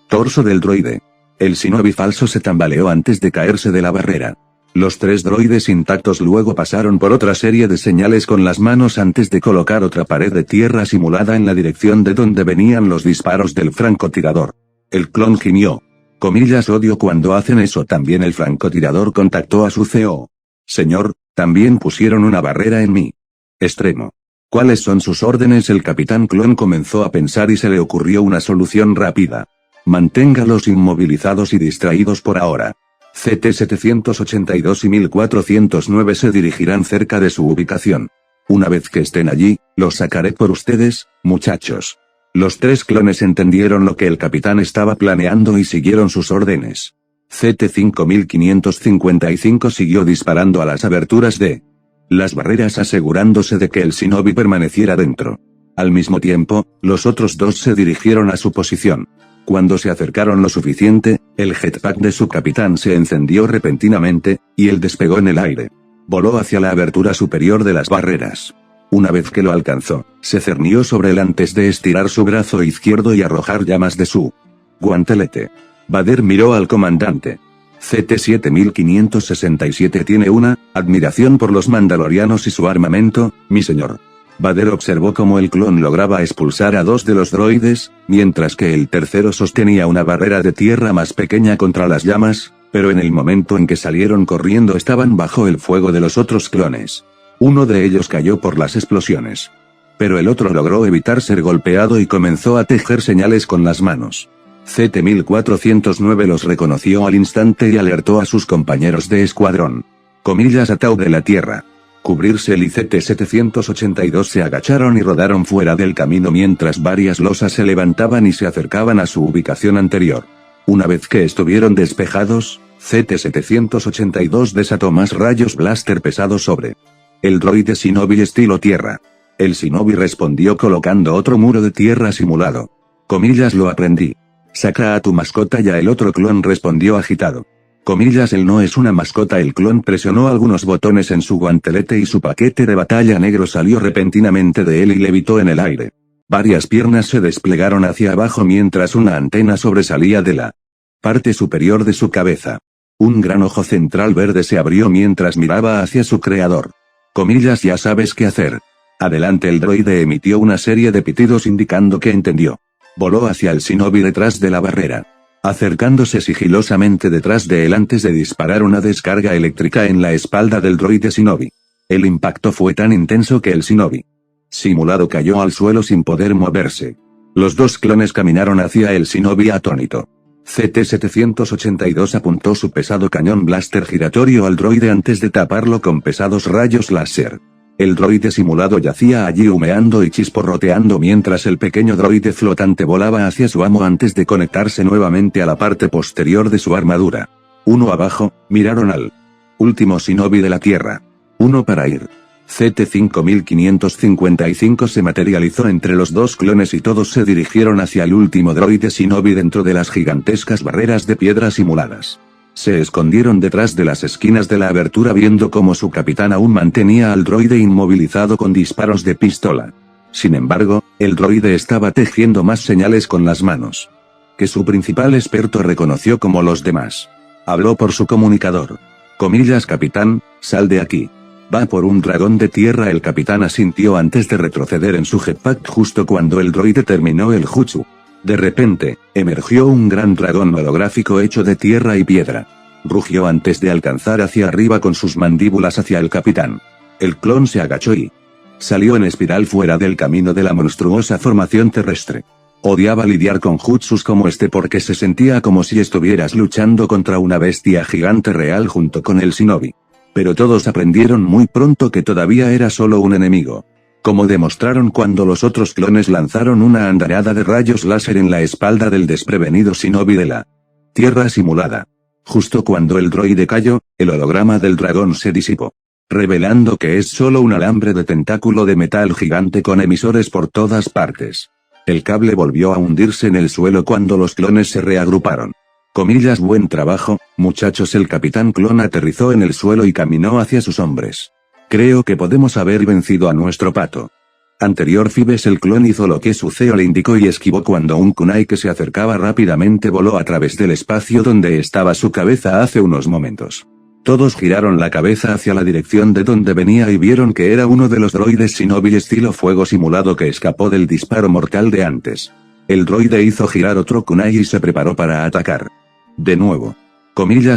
[SPEAKER 1] torso del droide. El Shinobi falso se tambaleó antes de caerse de la barrera. Los 3 droides intactos luego pasaron por otra serie de señales con las manos antes de colocar otra pared de tierra simulada en la dirección de donde venían los disparos del francotirador. El clon gimió. Odio cuando hacen eso. También el francotirador contactó a su CO. Señor, también pusieron una barrera en mi extremo. ¿Cuáles son sus órdenes? El capitán Clon comenzó a pensar y se le ocurrió una solución rápida. Manténgalos inmovilizados y distraídos por ahora. CT-782 y 1409 se dirigirán cerca de su ubicación. Una vez que estén allí, los sacaré por ustedes, muchachos. Los tres clones entendieron lo que el capitán estaba planeando y siguieron sus órdenes. CT-5555 siguió disparando a las aberturas de las barreras asegurándose de que el shinobi permaneciera dentro. Al mismo tiempo, los otros dos se dirigieron a su posición. Cuando se acercaron lo suficiente, el jetpack de su capitán se encendió repentinamente, y él despegó en el aire. Voló hacia la abertura superior de las barreras. Una vez que lo alcanzó, se cernió sobre él antes de estirar su brazo izquierdo y arrojar llamas de su guantelete. Vader miró al comandante. CT-7567 tiene una admiración por los mandalorianos y su armamento, mi señor. Vader observó cómo el clon lograba expulsar a dos de los droides, mientras que el tercero sostenía una barrera de tierra más pequeña contra las llamas, pero en el momento en que salieron corriendo estaban bajo el fuego de los otros clones. Uno de ellos cayó por las explosiones. Pero el otro logró evitar ser golpeado y comenzó a tejer señales con las manos. CT-1409 los reconoció al instante y alertó a sus compañeros de escuadrón. Atau de la tierra. Cubrirse. El CT-782 se agacharon y rodaron fuera del camino mientras varias losas se levantaban y se acercaban a su ubicación anterior. Una vez que estuvieron despejados, CT-782 desató más rayos blaster pesados sobre el droide shinobi estilo tierra. El shinobi respondió colocando otro muro de tierra simulado. Lo aprendí. Saca a tu mascota ya. El otro clon respondió agitado. Él no es una mascota. El clon presionó algunos botones en su guantelete y su paquete de batalla negro salió repentinamente de él y levitó en el aire. Varias piernas se desplegaron hacia abajo mientras una antena sobresalía de la parte superior de su cabeza. Un gran ojo central verde se abrió mientras miraba hacia su creador. Ya sabes qué hacer. Adelante. El droide emitió una serie de pitidos indicando que entendió. Voló hacia el shinobi detrás de la barrera. Acercándose sigilosamente detrás de él antes de disparar una descarga eléctrica en la espalda del droide shinobi. El impacto fue tan intenso que el shinobi simulado cayó al suelo sin poder moverse. Los dos clones caminaron hacia el shinobi atónito. CT-782 apuntó su pesado cañón blaster giratorio al droide antes de taparlo con pesados rayos láser. El droide simulado yacía allí humeando y chisporroteando mientras el pequeño droide flotante volaba hacia su amo antes de conectarse nuevamente a la parte posterior de su armadura. Uno abajo, miraron al último shinobi de la Tierra. Uno para ir. CT-5555 se materializó entre los dos clones y todos se dirigieron hacia el último droide shinobi dentro de las gigantescas barreras de piedra simuladas. Se escondieron detrás de las esquinas de la abertura viendo cómo su capitán aún mantenía al droide inmovilizado con disparos de pistola. Sin embargo, el droide estaba tejiendo más señales con las manos. Que su principal experto reconoció como los demás. Habló por su comunicador. Capitán, sal de aquí. Va por un dragón de tierra. El capitán asintió antes de retroceder en su jetpack justo cuando el droide terminó el jutsu. De repente, emergió un gran dragón holográfico hecho de tierra y piedra. Rugió antes de alcanzar hacia arriba con sus mandíbulas hacia el capitán. El clon se agachó y salió en espiral fuera del camino de la monstruosa formación terrestre. Odiaba lidiar con jutsus como este porque se sentía como si estuvieras luchando contra una bestia gigante real junto con el shinobi. Pero todos aprendieron muy pronto que todavía era solo un enemigo. Como demostraron cuando los otros clones lanzaron una andanada de rayos láser en la espalda del desprevenido shinobi de la Tierra simulada. Justo cuando el droide cayó, el holograma del dragón se disipó, revelando que es solo un alambre de tentáculo de metal gigante con emisores por todas partes. El cable volvió a hundirse en el suelo cuando los clones se reagruparon. Buen trabajo, muchachos. El capitán clon aterrizó en el suelo y caminó hacia sus hombres. Creo que podemos haber vencido a nuestro pato. Anterior Fibes. El clon hizo lo que su CEO le indicó y esquivó cuando un kunai que se acercaba rápidamente voló a través del espacio donde estaba su cabeza hace unos momentos. Todos giraron la cabeza hacia la dirección de donde venía y vieron que era uno de los droides shinobi estilo fuego simulado que escapó del disparo mortal de antes. El droide hizo girar otro kunai y se preparó para atacar. De nuevo.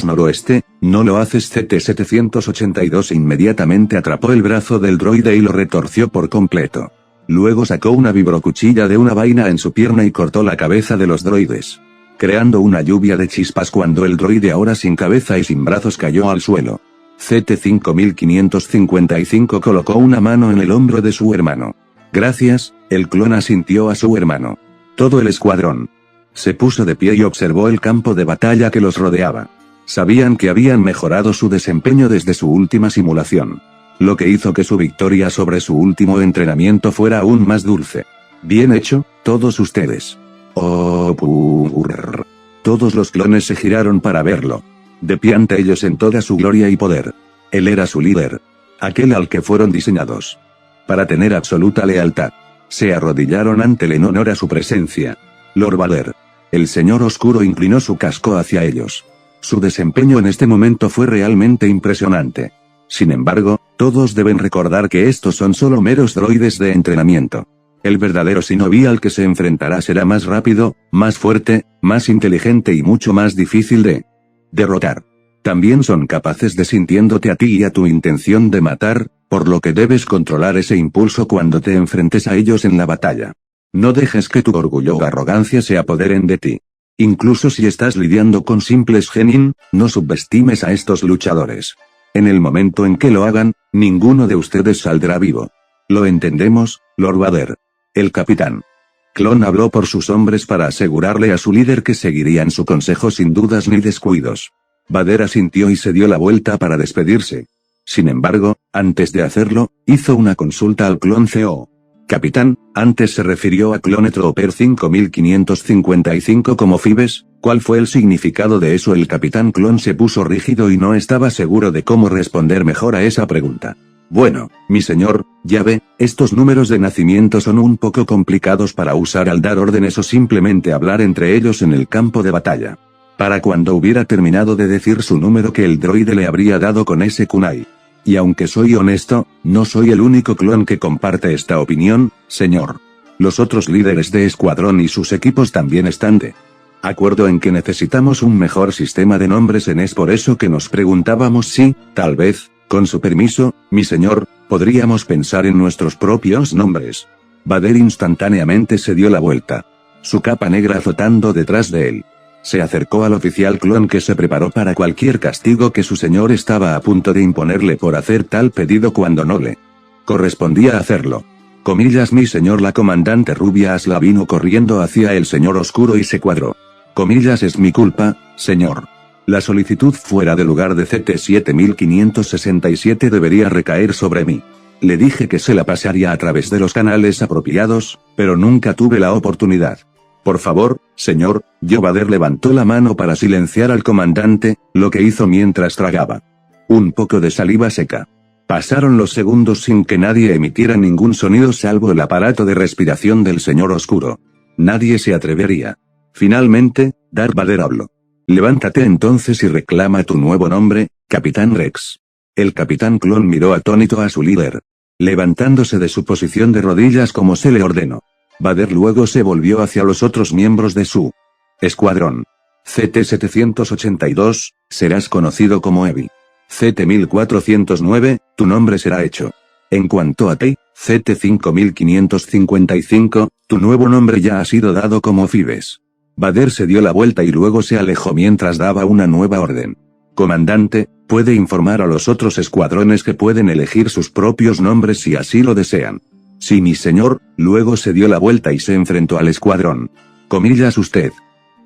[SPEAKER 1] Noroeste, No lo haces. CT-782 inmediatamente atrapó el brazo del droide y lo retorció por completo. Luego sacó una vibrocuchilla de una vaina en su pierna y cortó la cabeza de los droides, creando una lluvia de chispas cuando el droide ahora sin cabeza y sin brazos cayó al suelo. CT-5555 colocó una mano en el hombro de su hermano. Gracias, el clon asintió a su hermano. Todo el escuadrón se puso de pie y observó el campo de batalla que los rodeaba. Sabían que habían mejorado su desempeño desde su última simulación, lo que hizo que su victoria sobre su último entrenamiento fuera aún más dulce. Bien hecho, todos ustedes. Oh, purr. Todos los clones se giraron para verlo. De pie ante ellos en toda su gloria y poder. Él era su líder. Aquel al que fueron diseñados para tener absoluta lealtad. Se arrodillaron ante él en honor a su presencia. Lord Vader. El señor oscuro inclinó su casco hacia ellos. Su desempeño en este momento fue realmente impresionante. Sin embargo, todos deben recordar que estos son solo meros droides de entrenamiento. El verdadero Shinobi al que se enfrentará será más rápido, más fuerte, más inteligente y mucho más difícil de derrotar. También son capaces de sintiéndote a ti y a tu intención de matar, por lo que debes controlar ese impulso cuando te enfrentes a ellos en la batalla. No dejes que tu orgullo o arrogancia se apoderen de ti. Incluso si estás lidiando con simples genin, no subestimes a estos luchadores. En el momento en que lo hagan, ninguno de ustedes saldrá vivo. Lo entendemos, Lord Vader. El capitán Clon habló por sus hombres para asegurarle a su líder que seguirían su consejo sin dudas ni descuidos. Vader asintió y se dio la vuelta para despedirse. Sin embargo, antes de hacerlo, hizo una consulta al clon CO. Capitán, antes se refirió a Clone Trooper 5555 como Fibes, ¿cuál fue el significado de eso? El capitán clon se puso rígido y no estaba seguro de cómo responder mejor a esa pregunta. Bueno, mi señor, ya ve, estos números de nacimiento son un poco complicados para usar al dar órdenes o simplemente hablar entre ellos en el campo de batalla. Para cuando hubiera terminado de decir su número que el droide le habría dado con ese kunai. Y aunque soy honesto, no soy el único clon que comparte esta opinión, señor. Los otros líderes de escuadrón y sus equipos también están de acuerdo en que necesitamos un mejor sistema de nombres. Es por eso que nos preguntábamos si, tal vez, con su permiso, mi señor, podríamos pensar en nuestros propios nombres. Vader instantáneamente se dio la vuelta, su capa negra flotando detrás de él. Se acercó al oficial clon que se preparó para cualquier castigo que su señor estaba a punto de imponerle por hacer tal pedido cuando no le correspondía hacerlo. Comillas, mi señor. La comandante rubia Asla vino corriendo hacia el señor oscuro y se cuadró. Comillas, es mi culpa, señor. La solicitud fuera de lugar de CT-7567 debería recaer sobre mí. Le dije que se la pasaría a través de los canales apropiados, pero nunca tuve la oportunidad. Por favor, señor. Joe Vader levantó la mano para silenciar al comandante, lo que hizo mientras tragaba un poco de saliva seca. Pasaron los segundos sin que nadie emitiera ningún sonido salvo el aparato de respiración del señor oscuro. Nadie se atrevería. Finalmente, Darth Vader habló. Levántate entonces y reclama tu nuevo nombre, Capitán Rex. El capitán clon miró atónito a su líder, levantándose de su posición de rodillas como se le ordenó. Vader luego se volvió hacia los otros miembros de su escuadrón. CT-782, serás conocido como Evi. CT-1409, tu nombre será hecho. En cuanto a ti, CT-5555, tu nuevo nombre ya ha sido dado como Fibes. Vader se dio la vuelta y luego se alejó mientras daba una nueva orden. Comandante, puede informar a los otros escuadrones que pueden elegir sus propios nombres si así lo desean. Sí, mi señor. Luego se dio la vuelta y se enfrentó al escuadrón. Comillas, usted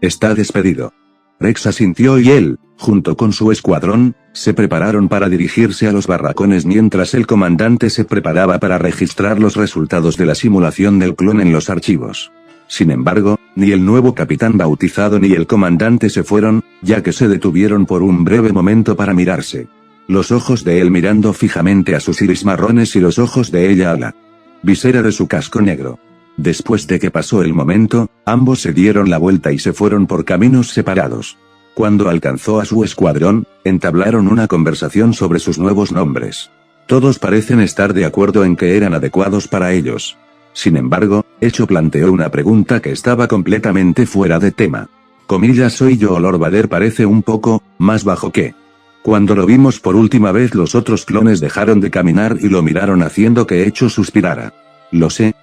[SPEAKER 1] está despedido. Rex asintió y él, junto con su escuadrón, se prepararon para dirigirse a los barracones mientras el comandante se preparaba para registrar los resultados de la simulación del clon en los archivos. Sin embargo, ni el nuevo capitán bautizado ni el comandante se fueron, ya que se detuvieron por un breve momento para mirarse. Los ojos de él mirando fijamente a sus iris marrones y los ojos de ella a la visera de su casco negro. Después de que pasó el momento, ambos se dieron la vuelta y se fueron por caminos separados. Cuando alcanzó a su escuadrón, entablaron una conversación sobre sus nuevos nombres. Todos parecen estar de acuerdo en que eran adecuados para ellos. Sin embargo, Echo planteó una pregunta que estaba completamente fuera de tema. Comillas, soy yo. Lord Vader parece un poco más bajo que Cuando lo vimos por última vez los otros clones dejaron de caminar y lo miraron haciendo que Echo suspirara. Lo sé,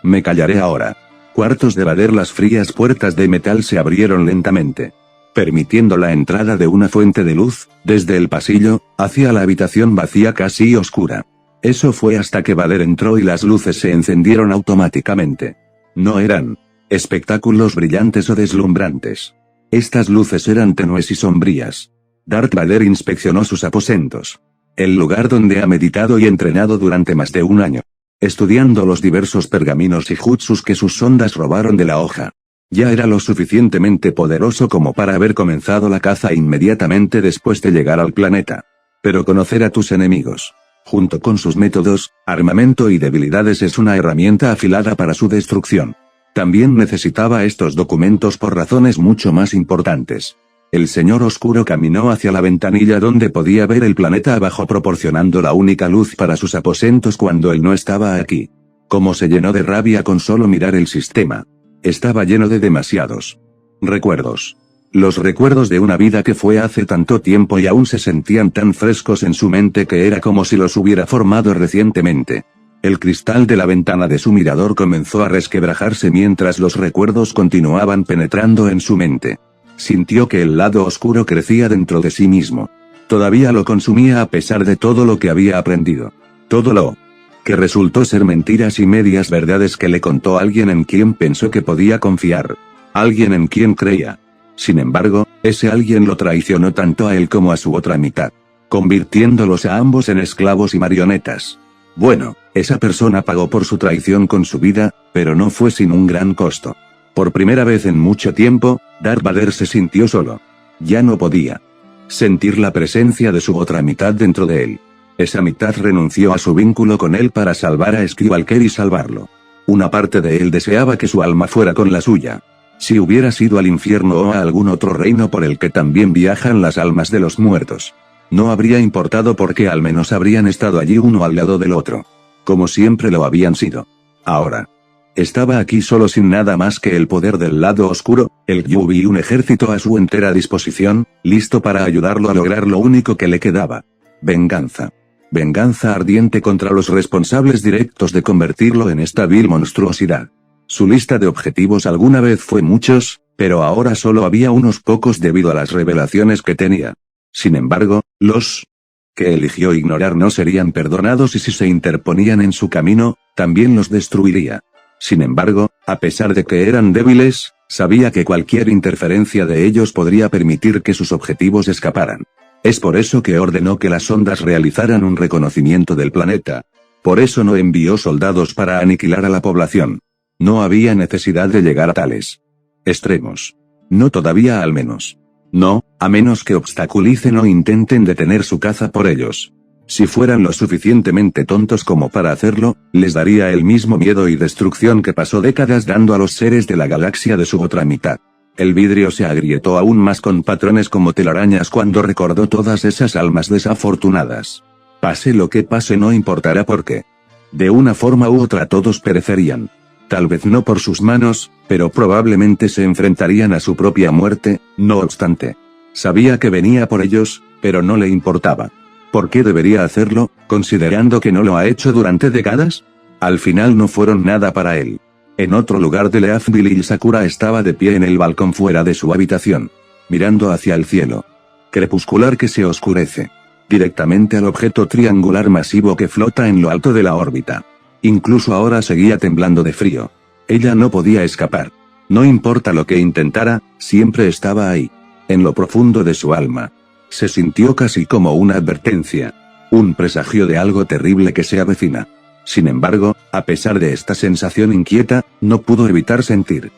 [SPEAKER 1] me callaré ahora. Cuartos de Vader. Las frías puertas de metal se abrieron lentamente, permitiendo la entrada de una fuente de luz, desde el pasillo, hacia la habitación vacía casi oscura. Eso fue hasta que Vader entró y las luces se encendieron automáticamente. No eran espectáculos brillantes o deslumbrantes. Estas luces eran tenues y sombrías. Darth Vader inspeccionó sus aposentos. El lugar donde ha meditado y entrenado durante más de un año. Estudiando los diversos pergaminos y jutsus que sus sondas robaron de la hoja. Ya era lo suficientemente poderoso como para haber comenzado la caza inmediatamente después de llegar al planeta. Pero conocer a tus enemigos, junto con sus métodos, armamento y debilidades es una herramienta afilada para su destrucción. También necesitaba estos documentos por razones mucho más importantes. El Señor Oscuro caminó hacia la ventanilla donde podía ver el planeta abajo proporcionando la única luz para sus aposentos cuando él no estaba aquí. Cómo se llenó de rabia con solo mirar el sistema. Estaba lleno de demasiados recuerdos. Los recuerdos de una vida que fue hace tanto tiempo y aún se sentían tan frescos en su mente que era como si los hubiera formado recientemente. El cristal de la ventana de su mirador comenzó a resquebrajarse mientras los recuerdos continuaban penetrando en su mente. Sintió que el lado oscuro crecía dentro de sí mismo. Todavía lo consumía a pesar de todo lo que había aprendido. Todo lo que resultó ser mentiras y medias verdades que le contó alguien en quien pensó que podía confiar. Alguien en quien creía. Sin embargo, ese alguien lo traicionó tanto a él como a su otra mitad, convirtiéndolos a ambos en esclavos y marionetas. Bueno, esa persona pagó por su traición con su vida, pero no fue sin un gran costo. Por primera vez en mucho tiempo, Darth Vader se sintió solo. Ya no podía sentir la presencia de su otra mitad dentro de él. Esa mitad renunció a su vínculo con él para salvar a Skywalker y salvarlo. Una parte de él deseaba que su alma fuera con la suya. Si hubiera sido al infierno o a algún otro reino por el que también viajan las almas de los muertos. No habría importado porque al menos habrían estado allí uno al lado del otro. Como siempre lo habían sido. Ahora. Estaba aquí solo sin nada más que el poder del lado oscuro, el Yubi y un ejército a su entera disposición, listo para ayudarlo a lograr lo único que le quedaba. Venganza. Venganza ardiente contra los responsables directos de convertirlo en esta vil monstruosidad. Su lista de objetivos alguna vez fue muchos, pero ahora solo había unos pocos debido a las revelaciones que tenía. Sin embargo, los que eligió ignorar no serían perdonados y si se interponían en su camino, también los destruiría. Sin embargo, a pesar de que eran débiles, sabía que cualquier interferencia de ellos podría permitir que sus objetivos escaparan. Es por eso que ordenó que las sondas realizaran un reconocimiento del planeta. Por eso no envió soldados para aniquilar a la población. No había necesidad de llegar a tales extremos. No todavía al menos. No, a menos que obstaculicen o intenten detener su caza por ellos. Si fueran lo suficientemente tontos como para hacerlo, les daría el mismo miedo y destrucción que pasó décadas dando a los seres de la galaxia de su otra mitad. El vidrio se agrietó aún más con patrones como telarañas cuando recordó todas esas almas desafortunadas. Pase lo que pase no importará por qué. De una forma u otra todos perecerían. Tal vez no por sus manos, pero probablemente se enfrentarían a su propia muerte, no obstante. Sabía que venía por ellos, pero no le importaba. ¿Por qué debería hacerlo, considerando que no lo ha hecho durante décadas? Al final no fueron nada para él. En otro lugar de Leafville Sakura estaba de pie en el balcón fuera de su habitación, mirando hacia el cielo crepuscular que se oscurece, directamente al objeto triangular masivo que flota en lo alto de la órbita. Incluso ahora seguía temblando de frío. Ella no podía escapar. No importa lo que intentara, siempre estaba ahí, en lo profundo de su alma. Se sintió casi como una advertencia. Un presagio de algo terrible que se avecina. Sin embargo, a pesar de esta sensación inquieta, no pudo evitar sentir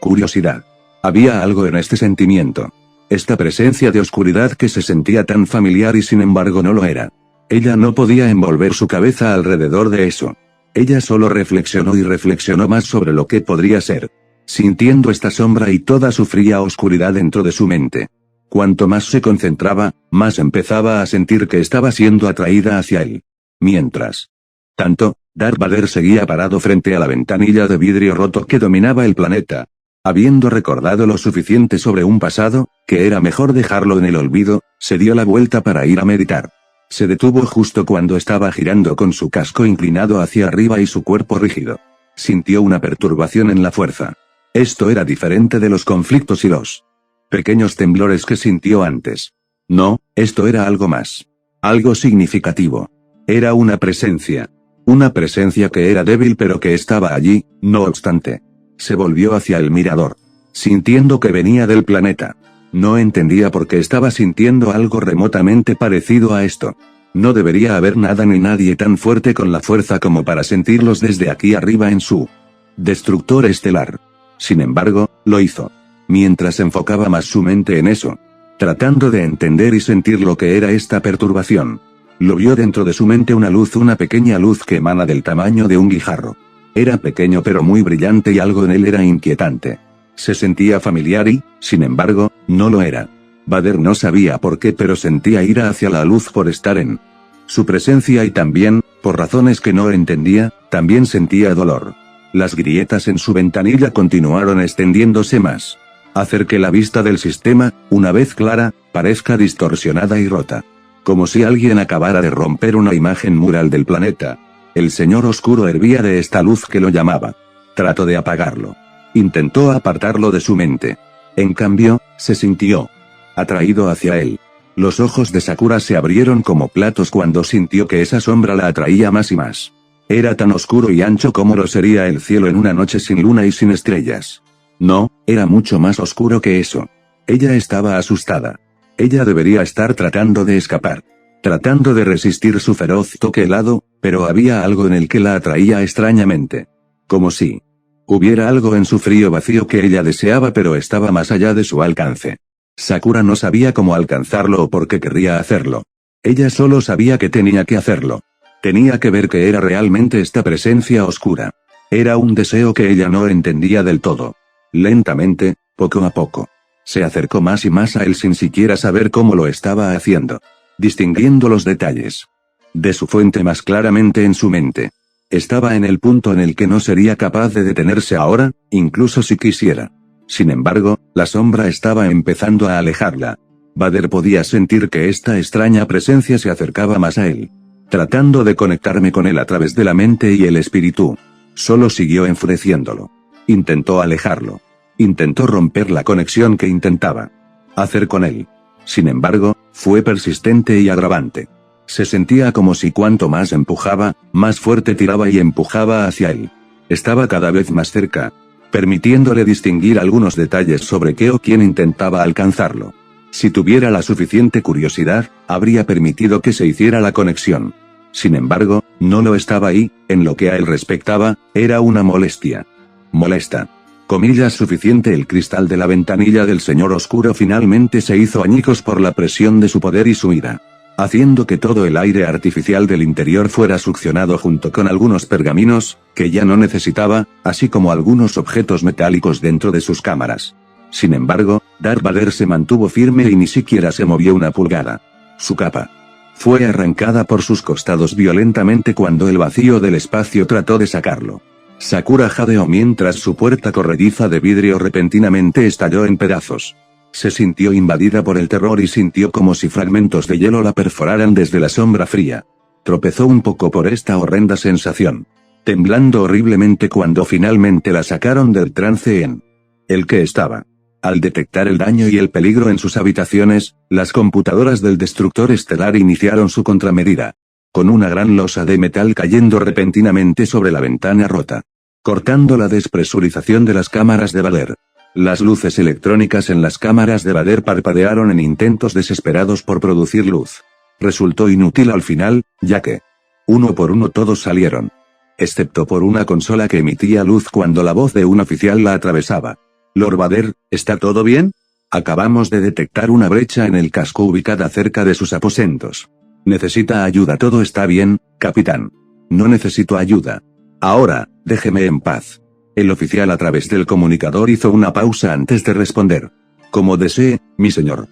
[SPEAKER 1] curiosidad. Había algo en este sentimiento. Esta presencia de oscuridad que se sentía tan familiar y sin embargo no lo era. Ella no podía envolver su cabeza alrededor de eso. Ella solo reflexionó y reflexionó más sobre lo que podría ser. Sintiendo esta sombra y toda su fría oscuridad dentro de su mente. Cuanto más se concentraba, más empezaba a sentir que estaba siendo atraída hacia él. Mientras tanto, Darth Vader seguía parado frente a la ventanilla de vidrio roto que dominaba el planeta. Habiendo recordado lo suficiente sobre un pasado, que era mejor dejarlo en el olvido, se dio la vuelta para ir a meditar. Se detuvo justo cuando estaba girando con su casco inclinado hacia arriba y su cuerpo rígido. Sintió una perturbación en la fuerza. Esto era diferente de los conflictos y los pequeños temblores que sintió antes. No, esto era algo más. Algo significativo. Era una presencia. Una presencia que era débil pero que estaba allí, no obstante. Se volvió hacia el mirador. Sintiendo que venía del planeta. No entendía por qué estaba sintiendo algo remotamente parecido a esto. No debería haber nada ni nadie tan fuerte con la fuerza como para sentirlos desde aquí arriba en su destructor estelar. Sin embargo, lo hizo. Mientras enfocaba más su mente en eso. Tratando de entender y sentir lo que era esta perturbación. Lo vio dentro de su mente una pequeña luz que emana del tamaño de un guijarro. Era pequeño pero muy brillante y algo en él era inquietante. Se sentía familiar y, sin embargo, no lo era. Vader no sabía por qué pero sentía ira hacia la luz por estar en su presencia y también, por razones que no entendía, también sentía dolor. Las grietas en su ventanilla continuaron extendiéndose más. Hacer que la vista del sistema, una vez clara, parezca distorsionada y rota. Como si alguien acabara de romper una imagen mural del planeta. El señor oscuro hervía de esta luz que lo llamaba. Trató de apagarlo. Intentó apartarlo de su mente. En cambio, se sintió atraído hacia él. Los ojos de Sakura se abrieron como platos cuando sintió que esa sombra la atraía más y más. Era tan oscuro y ancho como lo sería el cielo en una noche sin luna y sin estrellas. No, era mucho más oscuro que eso. Ella estaba asustada. Ella debería estar tratando de escapar. Tratando de resistir su feroz toque helado, pero había algo en el que la atraía extrañamente. Como si hubiera algo en su frío vacío que ella deseaba pero estaba más allá de su alcance. Sakura no sabía cómo alcanzarlo o por qué querría hacerlo. Ella solo sabía que tenía que hacerlo. Tenía que ver que era realmente esta presencia oscura. Era un deseo que ella no entendía del todo. Lentamente, poco a poco. Se acercó más y más a él sin siquiera saber cómo lo estaba haciendo. Distinguiendo los detalles de su fuente más claramente en su mente. Estaba en el punto en el que no sería capaz de detenerse ahora, incluso si quisiera. Sin embargo, la sombra estaba empezando a alejarla. Vader podía sentir que esta extraña presencia se acercaba más a él. Tratando de conectarme con él a través de la mente y el espíritu. Solo siguió enfureciéndolo. Intentó alejarlo. Intentó romper la conexión que intentaba hacer con él. Sin embargo, fue persistente y agravante. Se sentía como si cuanto más empujaba, más fuerte tiraba y empujaba hacia él. Estaba cada vez más cerca, permitiéndole distinguir algunos detalles sobre qué o quién intentaba alcanzarlo. Si tuviera la suficiente curiosidad, habría permitido que se hiciera la conexión. Sin embargo, no lo estaba y, en lo que a él respectaba, era una molestia. Molesta. Comillas suficiente. El cristal de la ventanilla del señor oscuro finalmente se hizo añicos por la presión de su poder y su ira. Haciendo que todo el aire artificial del interior fuera succionado junto con algunos pergaminos, que ya no necesitaba, así como algunos objetos metálicos dentro de sus cámaras. Sin embargo, Darth Vader se mantuvo firme y ni siquiera se movió una pulgada. Su capa fue arrancada por sus costados violentamente cuando el vacío del espacio trató de sacarlo. Sakura jadeó mientras su puerta corrediza de vidrio repentinamente estalló en pedazos. Se sintió invadida por el terror y sintió como si fragmentos de hielo la perforaran desde la sombra fría. Tropezó un poco por esta horrenda sensación. Temblando horriblemente cuando finalmente la sacaron del trance en el que estaba. Al detectar el daño y el peligro en sus habitaciones, las computadoras del destructor estelar iniciaron su contramedida. Con una gran losa de metal cayendo repentinamente sobre la ventana rota. Cortando la despresurización de las cámaras de Vader. Las luces electrónicas en las cámaras de Vader parpadearon en intentos desesperados por producir luz. Resultó inútil al final, ya que, uno por uno todos salieron. Excepto por una consola que emitía luz cuando la voz de un oficial la atravesaba. Lord Vader, ¿está todo bien? Acabamos de detectar una brecha en el casco ubicada cerca de sus aposentos. Necesita ayuda. Todo está bien, capitán. No necesito ayuda. Ahora, déjeme en paz. El oficial a través del comunicador hizo una pausa antes de responder. Como desee, mi señor.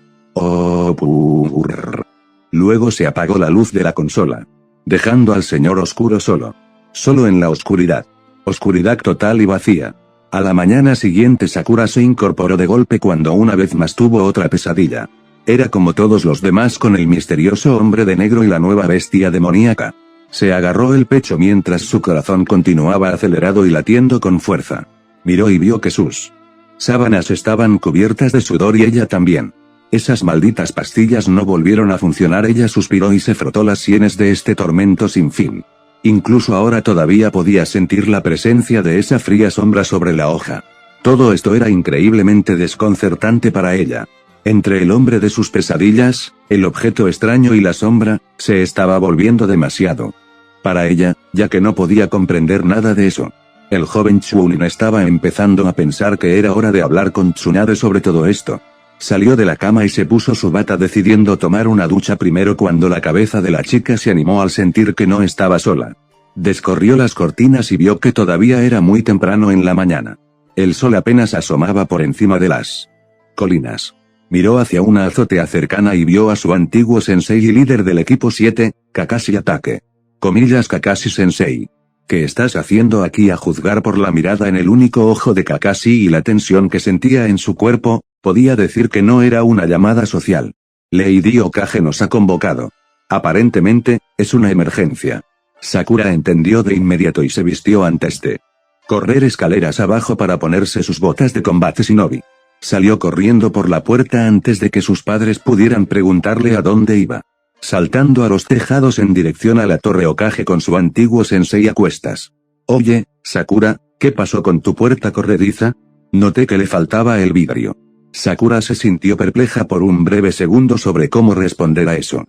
[SPEAKER 1] Luego se apagó la luz de la consola. Dejando al señor oscuro solo. Solo en la oscuridad. Oscuridad total y vacía. A la mañana siguiente Sakura se incorporó de golpe cuando una vez más tuvo otra pesadilla. Era como todos los demás con el misterioso hombre de negro y la nueva bestia demoníaca. Se agarró el pecho mientras su corazón continuaba acelerado y latiendo con fuerza. Miró y vio que sus sábanas estaban cubiertas de sudor y ella también. Esas malditas pastillas no volvieron a funcionar. Ella suspiró y se frotó las sienes de este tormento sin fin. Incluso ahora todavía podía sentir la presencia de esa fría sombra sobre la hoja. Todo esto era increíblemente desconcertante para ella. Entre el hombre de sus pesadillas, el objeto extraño y la sombra, se estaba volviendo demasiado para ella, ya que no podía comprender nada de eso. El joven Chunin estaba empezando a pensar que era hora de hablar con Tsunade sobre todo esto. Salió de la cama y se puso su bata decidiendo tomar una ducha primero cuando la cabeza de la chica se animó al sentir que no estaba sola. Descorrió las cortinas y vio que todavía era muy temprano en la mañana. El sol apenas asomaba por encima de las colinas. Miró hacia una azotea cercana y vio a su antiguo sensei y líder del equipo 7, Kakashi Ataque. Comillas Kakashi Sensei. ¿Qué estás haciendo aquí? A juzgar por la mirada en el único ojo de Kakashi y la tensión que sentía en su cuerpo, podía decir que no era una llamada social. Lady Okage nos ha convocado. Aparentemente, es una emergencia. Sakura entendió de inmediato y se vistió antes de correr escaleras abajo para ponerse sus botas de combate shinobi. Salió corriendo por la puerta antes de que sus padres pudieran preguntarle a dónde iba. Saltando a los tejados en dirección a la torre Okage con su antiguo sensei a cuestas. Oye, Sakura, ¿qué pasó con tu puerta corrediza? Noté que le faltaba el vidrio. Sakura se sintió perpleja por un breve segundo sobre cómo responder a eso.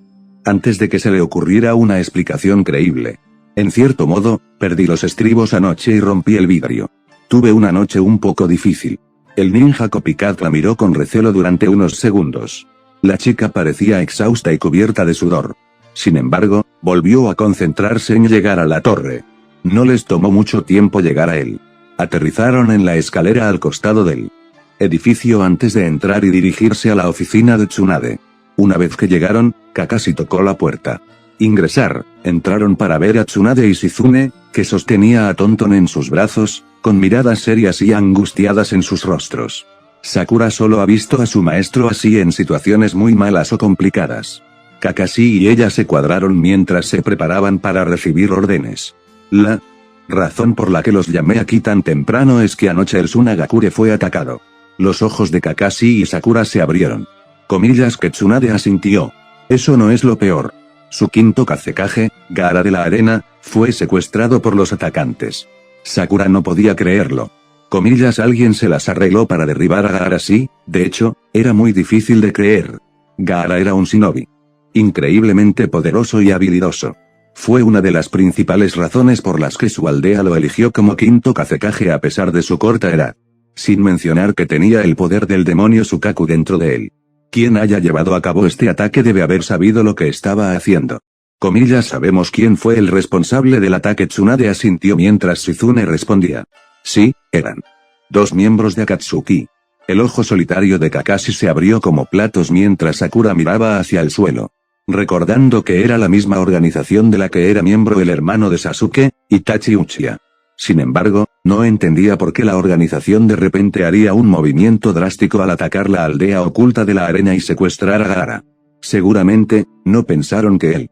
[SPEAKER 1] Antes de que se le ocurriera una explicación creíble. En cierto modo, perdí los estribos anoche y rompí el vidrio. Tuve una noche un poco difícil. El ninja Copycat la miró con recelo durante unos segundos. La chica parecía exhausta y cubierta de sudor. Sin embargo, volvió a concentrarse en llegar a la torre. No les tomó mucho tiempo llegar a él. Aterrizaron en la escalera al costado del edificio antes de entrar y dirigirse a la oficina de Tsunade. Una vez que llegaron, Kakashi tocó la puerta. Ingresar, entraron para ver a Tsunade y Shizune, que sostenía a Tonton en sus brazos, con miradas serias y angustiadas en sus rostros. Sakura solo ha visto a su maestro así en situaciones muy malas o complicadas. Kakashi y ella se cuadraron mientras se preparaban para recibir órdenes. La razón por la que los llamé aquí tan temprano es que anoche el Tsunagakure fue atacado. Los ojos de Kakashi y Sakura se abrieron. Comillas que Tsunade asintió. Eso no es lo peor. Su quinto Kazekage, Gaara de la Arena, fue secuestrado por los atacantes. Sakura no podía creerlo. Comillas alguien se las arregló para derribar a Gaara. Sí, de hecho, era muy difícil de creer. Gaara era un shinobi. Increíblemente poderoso y habilidoso. Fue una de las principales razones por las que su aldea lo eligió como quinto Kazekage a pesar de su corta edad. Sin mencionar que tenía el poder del demonio Sukaku dentro de él. Quien haya llevado a cabo este ataque debe haber sabido lo que estaba haciendo. Comillas sabemos quién fue el responsable del ataque. Tsunade asintió mientras Shizune respondía. Sí, eran dos miembros de Akatsuki. El ojo solitario de Kakashi se abrió como platos mientras Sakura miraba hacia el suelo. Recordando que era la misma organización de la que era miembro el hermano de Sasuke, Itachi Uchiha. Sin embargo, no entendía por qué la organización de repente haría un movimiento drástico al atacar la aldea oculta de la arena y secuestrar a Gaara. Seguramente, no pensaron que el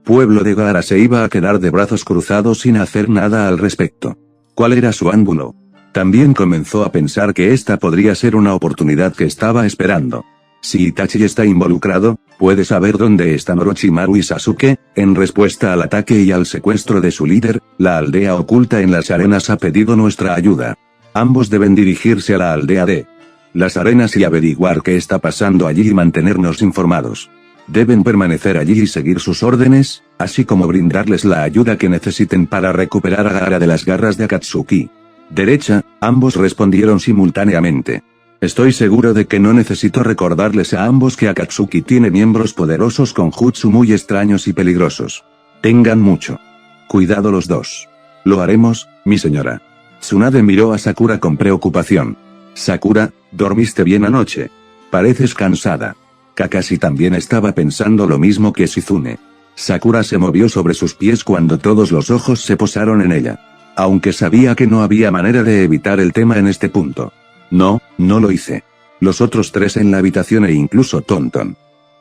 [SPEAKER 1] pueblo de Gaara se iba a quedar de brazos cruzados sin hacer nada al respecto. ¿Cuál era su ángulo? También comenzó a pensar que esta podría ser una oportunidad que estaba esperando. Si Itachi está involucrado, puede saber dónde están Orochimaru y Sasuke. En respuesta al ataque y al secuestro de su líder, la aldea oculta en las arenas ha pedido nuestra ayuda. Ambos deben dirigirse a la aldea de las arenas y averiguar qué está pasando allí y mantenernos informados. Deben permanecer allí y seguir sus órdenes, así como brindarles la ayuda que necesiten para recuperar a Gaara de las garras de Akatsuki. Derecha, ambos respondieron simultáneamente. Estoy seguro de que no necesito recordarles a ambos que Akatsuki tiene miembros poderosos con jutsu muy extraños y peligrosos. Tengan mucho cuidado los dos. Lo haremos, mi señora. Tsunade miró a Sakura con preocupación. Sakura, ¿dormiste bien anoche? Pareces cansada. Kakashi también estaba pensando lo mismo que Shizune. Sakura se movió sobre sus pies cuando todos los ojos se posaron en ella. aunque sabía que no había manera de evitar el tema en este punto. No lo hice. Los otros tres en la habitación e incluso Tonton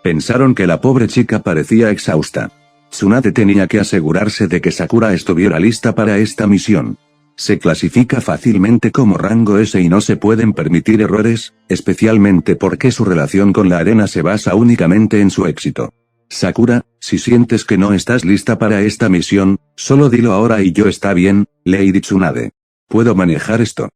[SPEAKER 1] pensaron que la pobre chica parecía exhausta. Tsunade tenía que asegurarse de que Sakura estuviera lista para esta misión. Se clasifica fácilmente como rango S y no se pueden permitir errores, especialmente porque su relación con la arena se basa únicamente en su éxito. Sakura, si sientes que no estás lista para esta misión, solo dilo ahora y yo está bien, Lady Tsunade. Puedo manejar esto.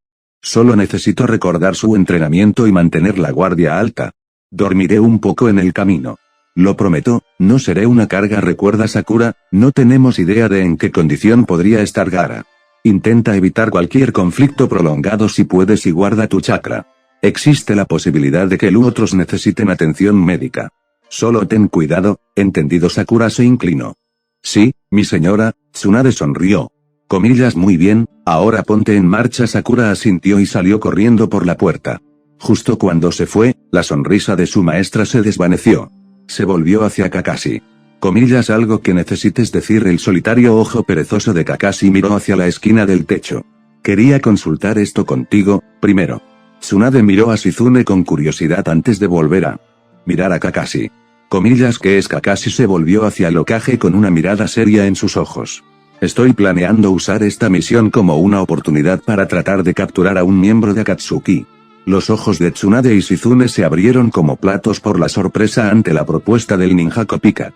[SPEAKER 1] Solo necesito recordar su entrenamiento y mantener la guardia alta. Dormiré un poco en el camino. Lo prometo, no seré una carga. Recuerda Sakura, no tenemos idea de en qué condición podría estar Gaara. Intenta evitar cualquier conflicto prolongado si puedes y guarda tu chakra. Existe la posibilidad de que los otros necesiten atención médica. Solo ten cuidado, ¿entendido? Sakura se inclinó. Sí, mi señora, Tsunade sonrió. Comillas, muy bien, ahora ponte en marcha. Sakura asintió y salió corriendo por la puerta. Justo cuando se fue, la sonrisa de su maestra se desvaneció. Se volvió hacia Kakashi. Comillas, algo que necesites decir. El solitario ojo perezoso de Kakashi miró hacia la esquina del techo. Quería consultar esto contigo, primero. Tsunade miró a Shizune con curiosidad antes de volver a mirar a Kakashi. Comillas, ¿qué es? Kakashi se volvió hacia el Hokage con una mirada seria en sus ojos. Estoy planeando usar esta misión como una oportunidad para tratar de capturar a un miembro de Akatsuki. Los ojos de Tsunade y Shizune se abrieron como platos por la sorpresa ante la propuesta del ninja copycat.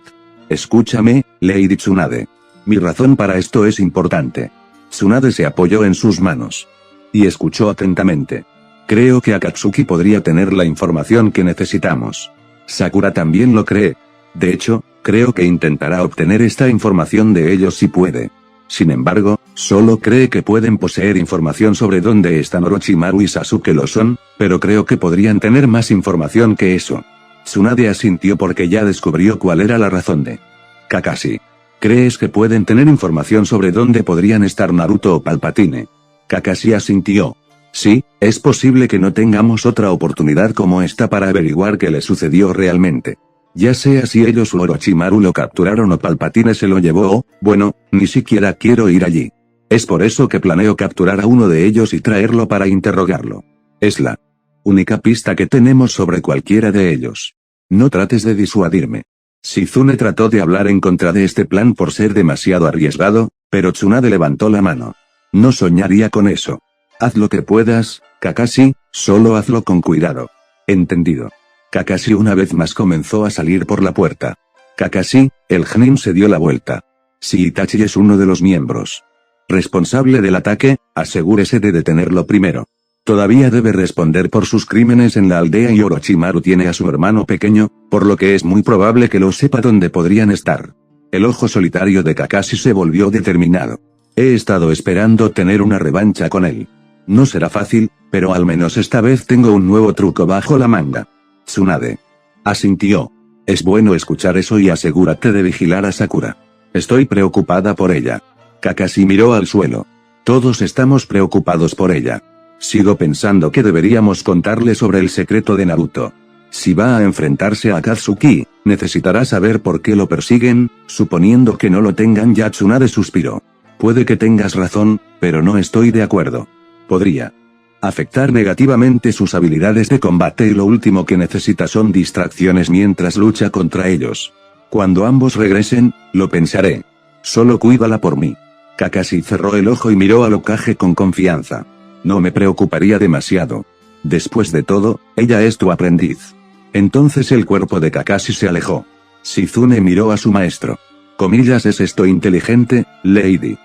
[SPEAKER 1] Escúchame, Lady Tsunade. Mi razón para esto es importante. Tsunade se apoyó en sus manos y escuchó atentamente. Creo que Akatsuki podría tener la información que necesitamos. Sakura también lo cree. De hecho, creo que intentará obtener esta información de ellos si puede. Sin embargo, solo cree que pueden poseer información sobre dónde están Orochimaru y Sasuke. Lo son, pero creo que podrían tener más información que eso. Tsunade asintió porque ya descubrió cuál era la razón de Kakashi. ¿Crees que pueden tener información sobre dónde podrían estar Naruto o Palpatine? Kakashi asintió. Sí, es posible que no tengamos otra oportunidad como esta para averiguar qué le sucedió realmente. Ya sea si ellos o Orochimaru lo capturaron o Palpatine se lo llevó o, bueno, ni siquiera quiero ir allí. Es por eso que planeo capturar a uno de ellos y traerlo para interrogarlo. Es la única pista que tenemos sobre cualquiera de ellos. No trates de disuadirme. Shizune trató de hablar en contra de este plan por ser demasiado arriesgado, pero Tsunade levantó la mano. No soñaría con eso. Haz lo que puedas, Kakashi, solo hazlo con cuidado. Entendido. Kakashi una vez más comenzó a salir por la puerta. Kakashi, el Genin se dio la vuelta. Si Itachi es uno de los miembros responsable del ataque, asegúrese de detenerlo primero. Todavía debe responder por sus crímenes en la aldea y Orochimaru tiene a su hermano pequeño, por lo que es muy probable que lo sepa dónde podrían estar. El ojo solitario de Kakashi se volvió determinado. He estado esperando tener una revancha con él. No será fácil, pero al menos esta vez tengo un nuevo truco bajo la manga. Tsunade asintió. Es bueno escuchar eso y asegúrate de vigilar a Sakura. Estoy preocupada por ella. Kakashi miró al suelo. Todos estamos preocupados por ella. Sigo pensando que deberíamos contarle sobre el secreto de Naruto. Si va a enfrentarse a Akatsuki, necesitará saber por qué lo persiguen, suponiendo que no lo tengan ya. Tsunade suspiró. Puede que tengas razón, pero no estoy de acuerdo. Podría afectar negativamente sus habilidades de combate y lo último que necesita son distracciones mientras lucha contra ellos. Cuando ambos regresen, lo pensaré. Solo cuídala por mí. Kakashi cerró el ojo y miró al Hokage con confianza. No me preocuparía demasiado. Después de todo, ella es tu aprendiz. Entonces el cuerpo de Kakashi se alejó. Shizune miró a su maestro. Comillas, ¿es esto inteligente, Lady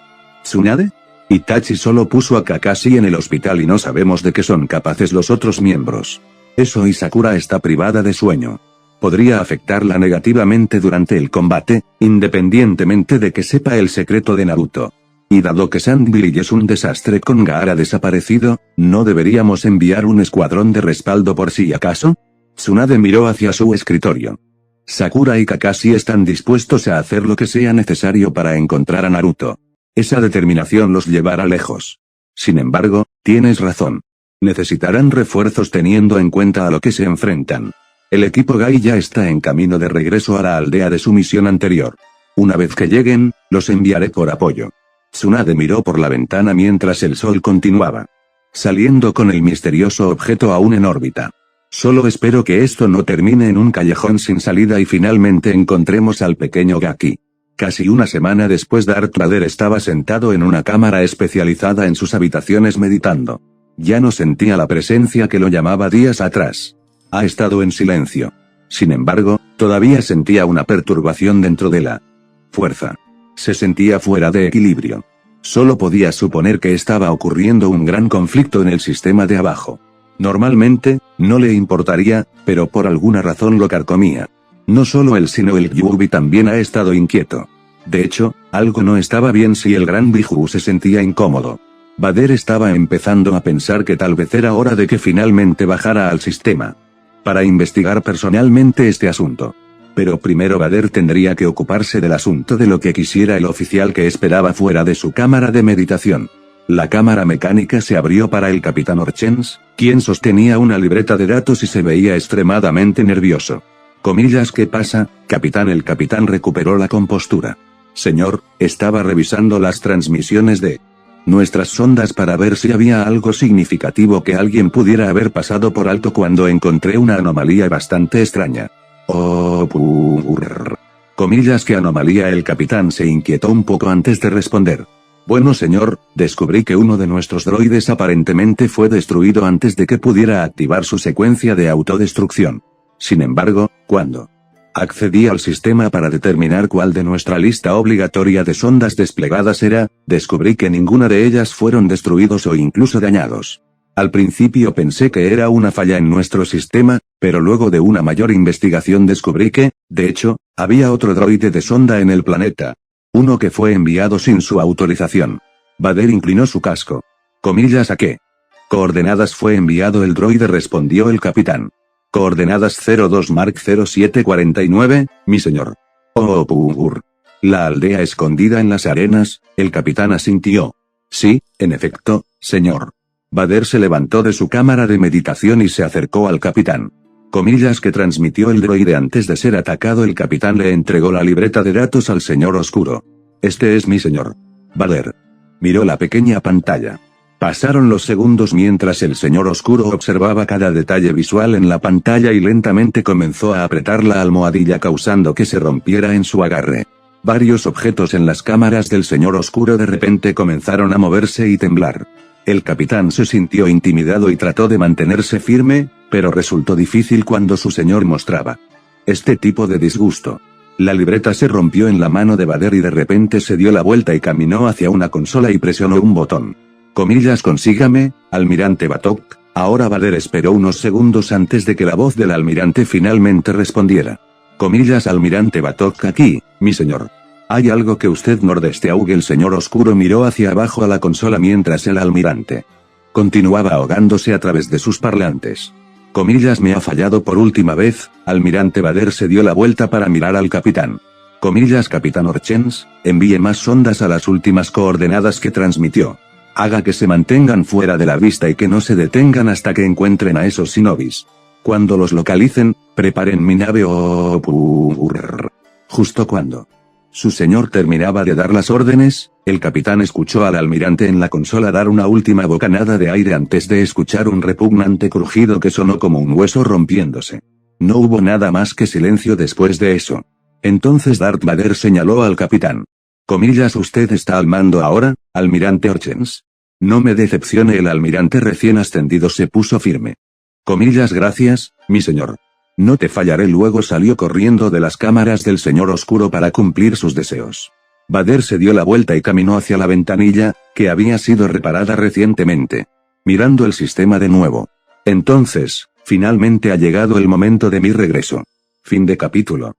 [SPEAKER 1] Tsunade? Itachi solo puso a Kakashi en el hospital y no sabemos de qué son capaces los otros miembros. Eso y Sakura está privada de sueño. Podría afectarla negativamente durante el combate, independientemente de que sepa el secreto de Naruto. Y dado que Sandville es un desastre con Gaara desaparecido, ¿no deberíamos enviar un escuadrón de respaldo por si acaso? Tsunade miró hacia su escritorio. Sakura y Kakashi están dispuestos a hacer lo que sea necesario para encontrar a Naruto. Esa determinación los llevará lejos. Sin embargo, tienes razón. Necesitarán refuerzos teniendo en cuenta a lo que se enfrentan. El equipo Gai ya está en camino de regreso a la aldea de su misión anterior. Una vez que lleguen, los enviaré por apoyo. Tsunade miró por la ventana mientras el sol continuaba saliendo con el misterioso objeto aún en órbita. Solo espero que esto no termine en un callejón sin salida y finalmente encontremos al pequeño Gaki. Casi una semana después, Darth Vader estaba sentado en una cámara especializada en sus habitaciones meditando. Ya no sentía la presencia que lo llamaba días atrás. Ha estado en silencio. Sin embargo, todavía sentía una perturbación dentro de la fuerza. Se sentía fuera de equilibrio. Solo podía suponer que estaba ocurriendo un gran conflicto en el sistema de abajo. Normalmente, no le importaría, pero por alguna razón lo carcomía. No solo él sino el Yubi también ha estado inquieto. De hecho, algo no estaba bien si el gran Biju se sentía incómodo. Vader estaba empezando a pensar que tal vez era hora de que finalmente bajara al sistema para investigar personalmente este asunto. Pero primero Vader tendría que ocuparse del asunto de lo que quisiera el oficial que esperaba fuera de su cámara de meditación. La cámara mecánica se abrió para el capitán Orchens, quien sostenía una libreta de datos y se veía extremadamente nervioso. Comillas, ¿qué pasa, capitán? El capitán recuperó la compostura. Señor, estaba revisando las transmisiones de nuestras sondas para ver si había algo significativo que alguien pudiera haber pasado por alto cuando encontré una anomalía bastante extraña. Oh, comillas, ¿qué anomalía? El capitán se inquietó un poco antes de responder. Bueno, señor, descubrí que uno de nuestros droides aparentemente fue destruido antes de que pudiera activar su secuencia de autodestrucción. Sin embargo, cuando accedí al sistema para determinar cuál de nuestra lista obligatoria de sondas desplegadas era, descubrí que ninguna de ellas fueron destruidos o incluso dañados. Al principio pensé que era una falla en nuestro sistema, pero luego de una mayor investigación descubrí que, de hecho, había otro droide de sonda en el planeta. Uno que fue enviado sin su autorización. Vader inclinó su casco. Comillas, ¿a qué coordenadas fue enviado el droide? Respondió el capitán. Coordenadas 02 Mark 0749, mi señor. Oh, la aldea escondida en las arenas, el capitán asintió. Sí, en efecto, señor. Vader se levantó de su cámara de meditación y se acercó al capitán. Comillas, que transmitió el droide antes de ser atacado. El capitán le entregó la libreta de datos al señor oscuro. Este es mi señor. Vader miró la pequeña pantalla. Pasaron los segundos mientras el señor oscuro observaba cada detalle visual en la pantalla y lentamente comenzó a apretar la almohadilla causando que se rompiera en su agarre. Varios objetos en las cámaras del señor oscuro de repente comenzaron a moverse y temblar. El capitán se sintió intimidado y trató de mantenerse firme, pero resultó difícil cuando su señor mostraba este tipo de disgusto. La libreta se rompió en la mano de Vader y de repente se dio la vuelta y caminó hacia una consola y presionó un botón. Comillas, consígame, almirante Batok. Ahora Vader esperó unos segundos antes de que la voz del almirante finalmente respondiera. Comillas, almirante Batok, aquí, mi señor. ¿Hay algo que usted no desee? El señor oscuro miró hacia abajo a la consola mientras el almirante continuaba ahogándose a través de sus parlantes. Comillas, me ha fallado por última vez. Almirante Vader se dio la vuelta para mirar al capitán. Comillas, capitán Orchens, envíe más sondas a las últimas coordenadas que transmitió. Haga que se mantengan fuera de la vista y que no se detengan hasta que encuentren a esos shinobis. Cuando los localicen, preparen mi nave o... Justo cuando su señor terminaba de dar las órdenes, el capitán escuchó al almirante en la consola dar una última bocanada de aire antes de escuchar un repugnante crujido que sonó como un hueso rompiéndose. No hubo nada más que silencio después de eso. Entonces Darth Vader señaló al capitán. Comillas, ¿usted está al mando ahora, almirante Orchens? No me decepcione. El almirante recién ascendido se puso firme. Comillas, gracias, mi señor. No te fallaré. Luego salió corriendo de las cámaras del señor oscuro para cumplir sus deseos. Vader se dio la vuelta y caminó hacia la ventanilla, que había sido reparada recientemente. Mirando el sistema de nuevo. Entonces, finalmente ha llegado el momento de mi regreso. Fin de capítulo.